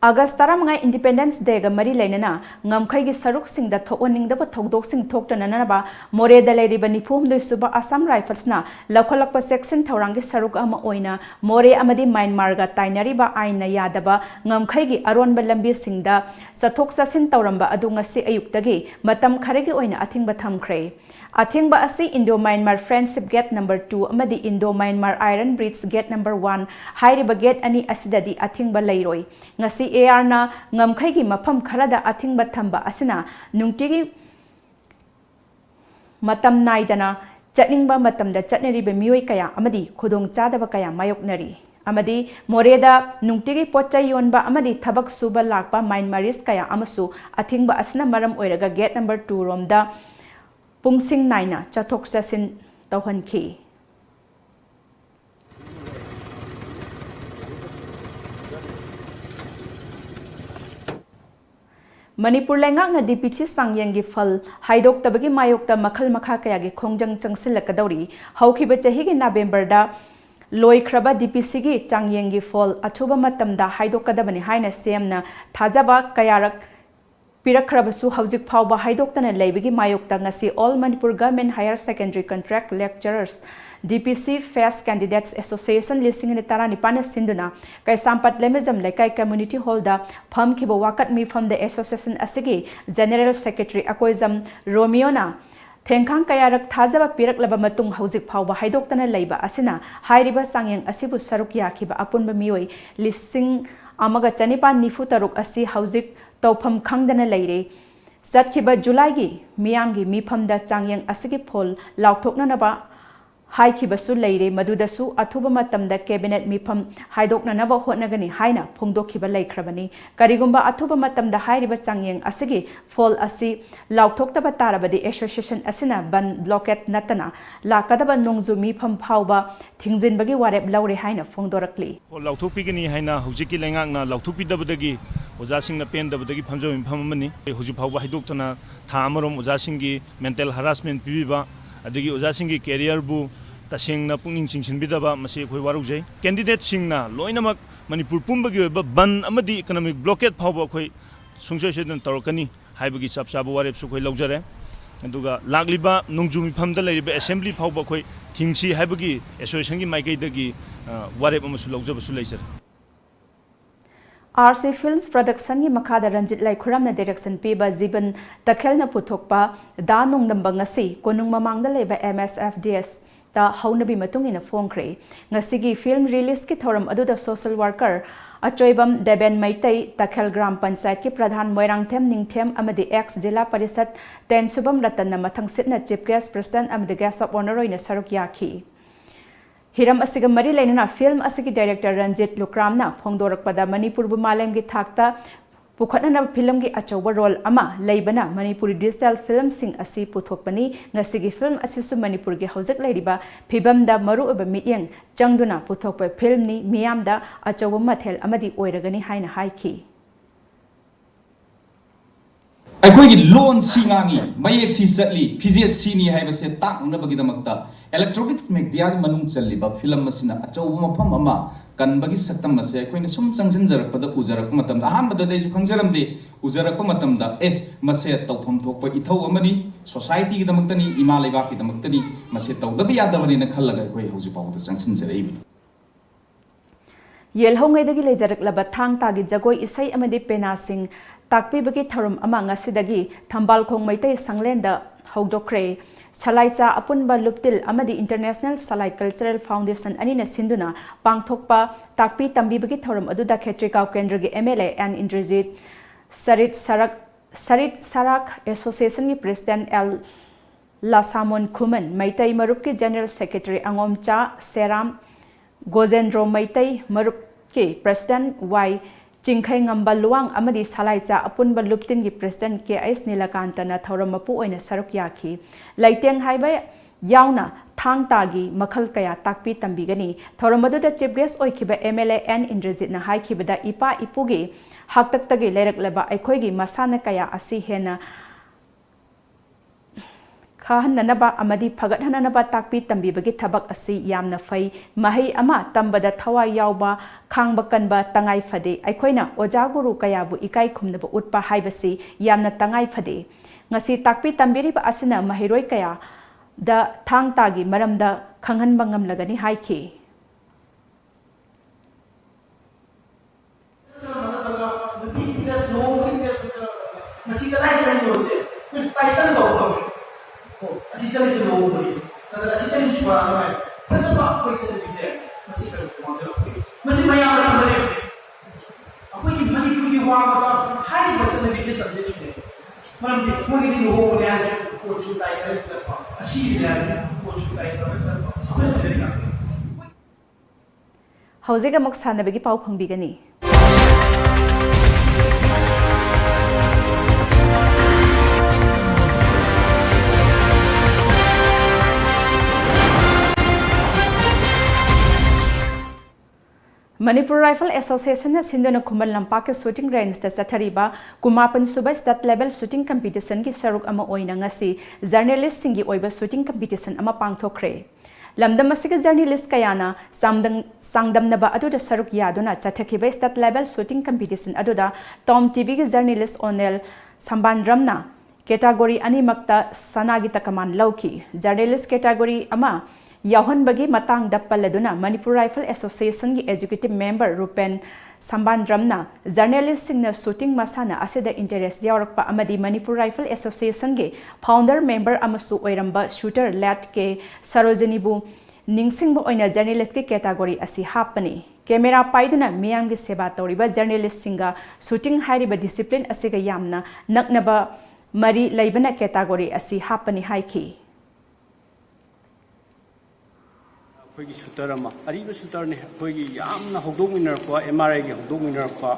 August 15 Independence Day ga mari lainana ngamkhai gi saruk sing da thoning da thodok sing thoktana na more da leiriba nifum de suba Assam Rifles na lakholakpa section thorang gi saruk ama oina more amadi Myanmar ga tainari ba aina yadaba ngamkhai gi aron ba lambi sing da sathok sasin tawramba adu ngasi ayuktagi matam kharegi oina athingba thamkhre Athingba asi Indo-Myanmar Friendship Gate number 2 amadi Indo-Myanmar Iron Bridge Gate number 1 hairiba gate ani asidadi athingba leiroi ngasi AR na ngamkhai gi mafam kharada athingba thamba asina nungtigi matam naidana chatningba matamda chatneriba mioi kaya amadi khudong chadaba kaya mayoknari amadi moreda nungtigi pochai yonba amadi thabak suba lakpa Myanmaris kaya amasu athingba asna maram oiraga gate number 2 romda Pungsing naina chathok sasin tawhanki Manipur lengak na DPC sangyang gi phal haidok tabagi mayokta makhal makha kaya gi khongjang changsilakadori haukiba chahi gi November da loi khraba DPC gi changyang gi phal athuba matamda haidokadabani haina semna thajaba kayarak Pirakrabasu Haujik Pauba Haidoktana Labigi Mayokta ngasi All Manipur Government Higher Secondary Contract Lecturers DPC Fast Candidates Association listing in Tarani Pana Sinduna Kai Sampat Lemizam Lekai Community Hall da Pham Kibo Wakat Mi from the association Asigi General Secretary Akoizam Romeona Thengkhang Kayarak Thajaba Pirak Laba Matung Haujik Pauba Haidoktana Laiba Asina Hairiba Sangyang Asibu Saruk Yakiba Apunba Mioi listing Amaga Chanipan Nifu Taruk Asi Haujik Tawpham khangdana leire satkiba July gi miyam gi mifamda changyang asigi phol laukthokna naba haikiba su leire maduda su athuba matamda cabinet mifam haidokna naba hotnagani haina phongdokhiba leikrabani karigumba athuba matamda hairiba changyang asigi phol asi laukthokta tarabadi association asina ban blockade natana lakadaba nongju mifam phauba thingjinbagi warep laure haina phongdorakli laukthokpigani haina hujiki lengakna laukthokpidabadagi Ojasing na pen dabadagi phamjo miphamamani huji phawba haidoktana tha amarom ojasing gi mental harassment pibiba adagi ojasing gi career bu taseng na pungning chingsinbidaba masi khoi warujai candidate singna loinamak manipur pumbagi oiba ban amadi economic blockade phawba khoi sungsoi sedan torkani haibagi sapsabu warep su khoi laujare aduga lagliba nongju miphamda leiriba assembly phawba khoi thingsi haibagi association gi maikai dagi warep amasu laujaba su leisare RC Films Production gi makhada Ranjit Lai Khuramna direction piba Jiban Takhelna puthokpa da nongdamba ngasi konung mamangda leba MSFDS ta haunabi matungina phongkhre ngasi gi film release ki thoram aduda social worker achoibam Deben Maitai Takhel Gram Panchayat ki Pradhan Moirangthem Ningthem amadi ex Jila Parishad Ten Subam Ratanna mathang sitna chief guest president amadi guest of honor oina saruk yakhi Hiram asiga mari lainana film asigi director Ranjit Lukramna phongdorakpada Manipur bu malem gi thakta pukhatna film gi achoba role ama leibana Manipuri digital film sing asi puthokpani ngasigi film asisu Manipur gi hojak leiriba phibamda maru oba mityang changduna puthokpa film ni miyamda achoba mathel amadi oiragani haina haiki ꯑꯩꯈꯣꯏꯒꯤ ꯂꯣꯟꯁꯤ ꯉꯥꯡꯉꯤ ꯃꯌꯦꯛꯁꯤ ꯆꯠꯂꯤ ꯐꯤꯖꯦꯠꯁꯤꯅꯤ ꯍꯥꯏꯕꯁꯦ ꯇꯥꯛꯅꯕꯒꯤꯗꯃꯛꯇ electronics ꯃꯦꯗꯤꯌꯥꯒꯤ ꯃꯅꯨꯡ ꯆꯜꯂꯤꯕ film ꯑꯁꯤꯅ ꯑꯆꯧꯕ ꯃꯐꯝ ꯑꯃ ꯀꯟꯕꯒꯤ ꯁꯛꯇꯝ ꯑꯁꯦ ꯑꯩꯈꯣꯏꯅ ꯁꯨꯝ ꯆꯪꯁꯤꯟꯖꯔꯛꯄꯗ ꯎꯖꯔꯛꯄ ꯃꯇꯝꯗ ꯑꯍꯥꯟꯕꯗ ꯑꯩꯁꯨ ꯈꯪꯖꯔꯝꯗꯦ ꯎꯖꯔꯛꯄ ꯃꯇꯝꯗ ꯃꯁꯦ ꯇꯧꯐꯝ ꯊꯣꯛꯄ ꯏꯊꯧ ꯑꯃꯅꯤ ꯁꯣꯁꯥꯏꯇꯤꯒꯤꯗꯃꯛꯇꯅꯤ ꯏꯃꯥ ꯂꯩꯕꯥꯛꯀꯤꯗꯃꯛꯇꯅꯤ ꯃꯁꯦ ꯇꯧꯗꯕ ꯌꯥꯗꯕꯅꯤꯅ ꯈꯜꯂꯒ ꯑꯩꯈꯣꯏ ꯍꯧꯖꯤꯛ ꯐꯥꯎꯕꯗ ꯆꯪꯁꯤꯟꯖꯔꯛꯏꯕꯅꯤ Yelhongaidagi lejaраklaba thang tagi jagoi isai amadi pena sing takpibagi tharum ama ngasidagi Thambalkhong Maitai Sanglenda hogdokre Salaicha apunba luptil amadi International Salai Cultural Foundation anina sinduna pangthokpa takpi tambibagi tharum aduda Khetrikau Kendragi MLA and Indrajit Sarit Sarak Association gi President L Lasamon Khuman Maitai Marupki General Secretary Angomcha Seram Gojendro Maitai Marup ki President Y Chingkhai Ngamba Luang amadi Salaicha apunba luptin gi President KS Nilakantana thoramapu oina saruk yakhi Laiteng haiba yauna thang tagi makhal kaya takpi tambigani thoramadu da chief guest oikhiba MLA N Indrajit na haikhibada ipa ipugi haktaktagi leraklaba aikhoigi masana kaya asi hena ꯈꯥꯍꯟꯅꯅꯕ ꯑꯃꯗꯤ ꯐꯒꯠꯍꯟꯅꯅꯕ ꯇꯥꯛꯄꯤ ꯇꯝꯕꯤꯕꯒꯤ ꯊꯕꯛ ꯑꯁꯤ ꯌꯥꯝꯅ ꯐꯩ ꯃꯍꯩ ꯑꯃ ꯇꯝꯕꯗ ꯊꯋꯥꯏ ꯌꯥꯎꯕ ꯈꯥꯡꯕ ꯀꯟꯕ ꯇꯉꯥꯏ ꯐꯗꯦ ꯑꯩꯈꯣꯏꯅ ꯑꯣꯖꯥ ꯒꯨꯔꯨ ꯀꯌꯥꯕꯨ ꯏꯀꯥꯏ ꯈꯨꯝꯅꯕ ꯎꯠꯄ ꯍꯥꯏꯕꯁꯤ ꯌꯥꯝꯅ ꯇꯉꯥꯏ ꯐꯗꯦ ꯉꯁꯤ ꯇꯥꯛꯄꯤ ꯇꯝꯕꯤꯔꯤꯕ ꯑꯁꯤꯅ ꯃꯍꯩꯔꯣꯏ ꯀꯌꯥ ꯗ ꯊꯥꯡ ꯇꯥꯒꯤ ꯃꯔꯝꯗ ꯈꯪꯍꯟꯕ ꯉꯝꯂꯒꯅꯤ ꯍꯥꯏꯈꯤ Masih kena cari dosen, title bawa kami. Oh, asih cari sebelum beri, kalau asih cari suara ramai, macam apa kau cari bisa? Masih kena macam apa? Masih banyak orang beri. Aku ini masih pergi wang apa? Hari macam ni bisa terjadi ni. Malam ni, mungkin ni orang ni ada coach title siapa? Asih dia ada coach title siapa? Apa yang terjadi kan? Hauzik amok sanabagi pau pangbigani. Manipur Rifle Association na sindona Kumal Lampak shooting range ta chathariba kumapan suba state level shooting competition ki saruk ama oina ngasi journalist singi oiba shooting competition ama pangthokre lamdam asiga journalist kayana sangdamnaba aduda saruk yaduna chathakiba state level shooting competition aduda Tom TV ki journalist Onel Sambandramna category animakta sanagi takaman lauki journalist category ama Yauhanbagi matang dappaladuna Manipur Rifle Association ki executive member Rupen Sambandramna journalist singna shooting masana asida interest yaurakpa amadi Manipur Rifle Association ki founder member amasu oiramba shooter lat ke Sarojani bu ningsingbu oina journalist ki category asi hapani camera paiduna miyam ki seba toriba journalist singa shooting hairiba discipline asiga yamna naknaba mari laibana category asi hapani haiki ꯑꯩꯈꯣꯏꯒꯤ shooter ꯑꯃ ꯑꯔꯤꯕ ꯁꯨꯇꯔꯅꯤ ꯑꯩꯈꯣꯏꯒꯤ ꯌꯥꯝꯅ ꯍꯧꯗꯣꯛꯃꯤꯟꯅꯔꯛꯄ MRIꯒꯤ ꯍꯧꯗꯣꯛꯃꯤꯟꯅꯔꯛꯄ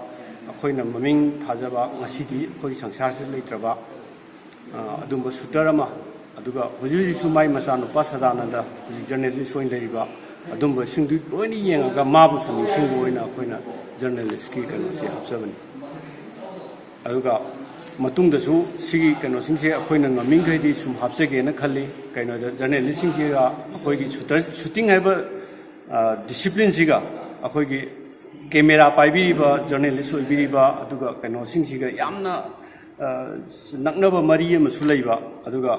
ꯑꯩꯈꯣꯏꯅ ꯃꯃꯤꯡ ꯊꯥꯖꯕ ꯉꯁꯤꯗꯤ ꯑꯩꯈꯣꯏꯒꯤ ꯁꯪꯁꯥꯔꯁꯤꯗ ꯂꯩꯇ꯭ꯔꯕ ꯑꯗꯨꯝꯕ ꯁꯨꯇꯔ ꯑꯃ ꯑꯗꯨꯒ ꯍꯧꯖꯤꯛ ꯍꯧꯖꯤꯛꯁꯨ ꯃꯥꯏ ꯃꯆꯥꯅꯨꯄꯥ ꯁꯗꯥꯅꯟꯗ ꯍꯧꯖꯤꯛ ꯖꯔꯅꯦꯂꯤꯁ ꯑꯣꯏꯅ ꯂꯩꯔꯤꯕ ꯑꯗꯨꯝꯕꯁꯤꯡꯗꯨ ꯂꯣꯏꯅ ꯌꯦꯡꯉꯒ ꯃꯥꯕꯨꯁꯨ ꯅꯤꯡꯁꯤꯡꯕ ꯑꯣꯏꯅ ꯑꯩꯈꯣꯏꯅ ꯖꯔꯅꯦꯂꯤꯁꯀꯤ ꯀꯩꯅꯣꯁꯦ ꯍꯥꯞꯆꯕꯅꯤ ꯑꯗꯨꯒ ꯃꯇꯨꯡꯗꯁꯨ ꯁꯤꯒꯤ ꯀꯩꯅꯣꯁꯤꯡꯁꯦ ꯑꯩꯈꯣꯏꯅ ꯉꯝꯃꯤꯈꯩꯗꯤ ꯁꯨꯝ ꯍꯥꯞꯆꯒꯦꯅ ꯈꯜꯂꯤ ꯀꯩꯅꯣꯗ ꯖꯔꯅꯦꯂꯤꯁꯁꯤꯡꯁꯤꯒ ꯑꯩꯈꯣꯏꯒꯤ ꯁꯨꯇꯤꯡ ꯍꯥꯏꯕ ꯗꯤꯁꯤꯄ꯭ꯂꯤꯟꯁꯤꯒ ꯑꯩꯈꯣꯏꯒꯤ ꯀꯦꯃꯦꯔꯥ ꯄꯥꯏꯕꯤꯔꯤꯕ ꯖꯔꯅꯦꯂꯤꯁ ꯑꯣꯏꯕꯤꯔꯤꯕ ꯑꯗꯨꯒ ꯀꯩꯅꯣꯁꯤꯡꯁꯤꯒ ꯌꯥꯝꯅ ꯅꯛꯅꯕ ꯃꯔꯤ ꯑꯃꯁꯨ ꯂꯩꯕ ꯑꯗꯨꯒ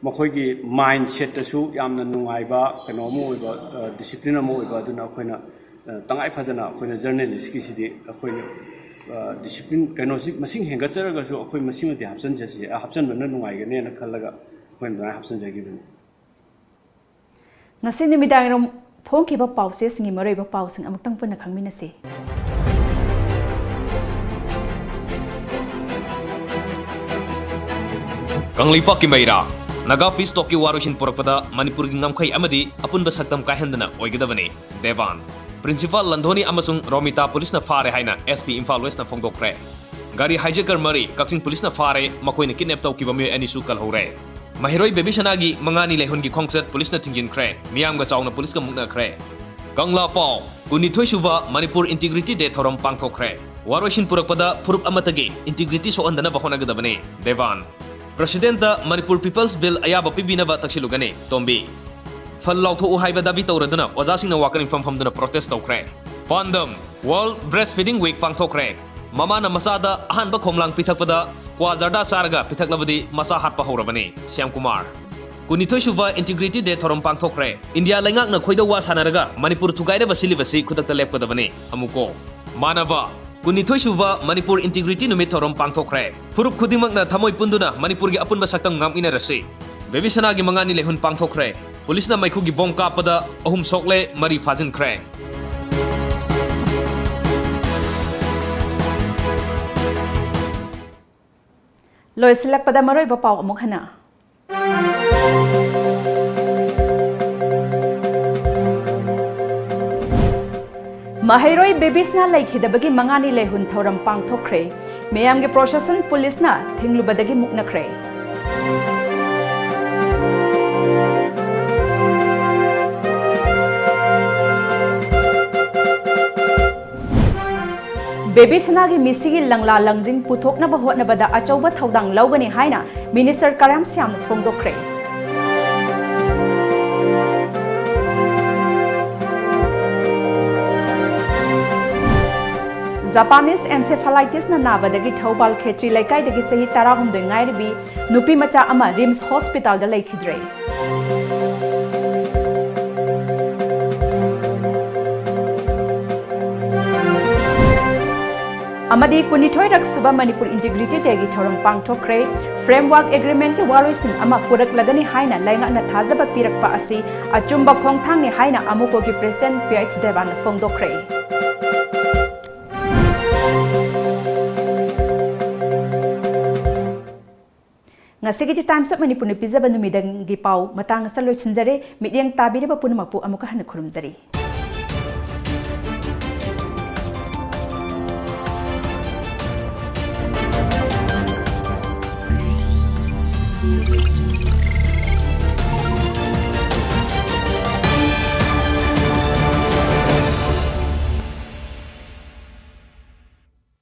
ꯃꯈꯣꯏꯒꯤ ꯃꯥꯏꯟ ꯁꯦꯠꯇꯁꯨ ꯌꯥꯝꯅ ꯅꯨꯡꯉꯥꯏꯕ ꯀꯩꯅꯣ ꯑꯃ ꯑꯣꯏꯕ ꯗꯤꯁꯤꯄ꯭ꯂꯤꯟ ꯑꯃ ꯑꯣꯏꯕ ꯑꯗꯨꯅ ꯑꯩꯈꯣꯏꯅ ꯇꯉꯥꯏ ꯐꯗꯅ ꯑꯩꯈꯣꯏꯅ ꯖꯔꯅꯦꯂꯤꯁꯀꯤꯁꯤꯗꯤ ꯑꯩꯈꯣꯏꯅ discipline kainosik masing hengatjaraga su akhoi masimati hapsanjasi hapsanbana nungaigane khallaga akhoi na hapsanjagibani ngasi nimidang phongkiba pause singi maroiba pausing amuktang puna khangminase Kanglipa Kimaira Naga Peace Talki Warushin Porapada Manipur Ngamkai Amadi Apunba Saktam Kahendana Oigidavani Devan Principal Landhoni Amasung Romita Police na Fare Haina SP Imphal West na Fongdokre Gari hijacker Mari Kaksing Police na Fare Makoy na kidnap taw kibamyo anisu kalhore Mahiroi Baby Shanagi Mangani Lehon gi Khongset Police na Tingjin Kre Miyam ga Chaw na Police ka Mukna Kre Kangla Paw Kunithoi Suba Manipur Integrity Day Thorom Pangthokre Waroshin Purakpada Purup Amatagi Integrity so andana bahonagadabane Devan Presidenta Manipur People's Bill Ayaba Pibinaba Taksilugane Tombi Falauto Uhaiva Davi Tauraduna, Wazasing na Wakaling from the protest Tokre. Fandom, World Breastfeeding Week Pangtokre. Mamana Masada, Hanba Komlang Pitapada, Wazarda Sarga, Pitaklabadi, Masahat Pahoravani, Siam Kumar. Kunito Shuva Integrity Day Thorom Pangtokre. India Langak na Koida was Hanaraga, Manipur to guide Vasilivasi, Kutak the Lepodavani, Amuko. Manava. Kunito Shuva Manipur Integrity Numit Thorom Pangtokre. Purup Kudimak na Tamoy Punduna, Manipur gi Apun Basaktam Ngam Inerasi. Baby Sanagi Mangani Lehun Pangtokre. Police na Maikugi Bom Kapada, Ahum Sokle, Mari Fazin Kre. Lois Lakpada Maroy Bapau Mukhana. Mahairoi babies na laikhidabagi mangani lehun thoram pangthokre. Meyamge procession police na thinglubadagi muknakre. Baby Sanagi Misigi Langla Langjing Putok na bahot na bada achauba thaudang laugani haina Minister Karam Siam Fongdokre. Japanese encephalitis na nabadagi Thobal Khetri Laikai-dagi chahi 16 ngairibi nupi macha ama Rims Hospital da laikhidre. Amadi kunithoi rak suba Manipur Integrity Day gi thorong pangthokre framework agreement ki waroisin ama purak lagani haina lainga na thajaba pirakpa asi achumba khongthang ni haina amuko ki president PH Devan phongdokre. Ngasigi Times of Manipur ni pizaba numidang gi pau matang sa loisinjare midyang tabiriba punamapu amuka hana khurumjari.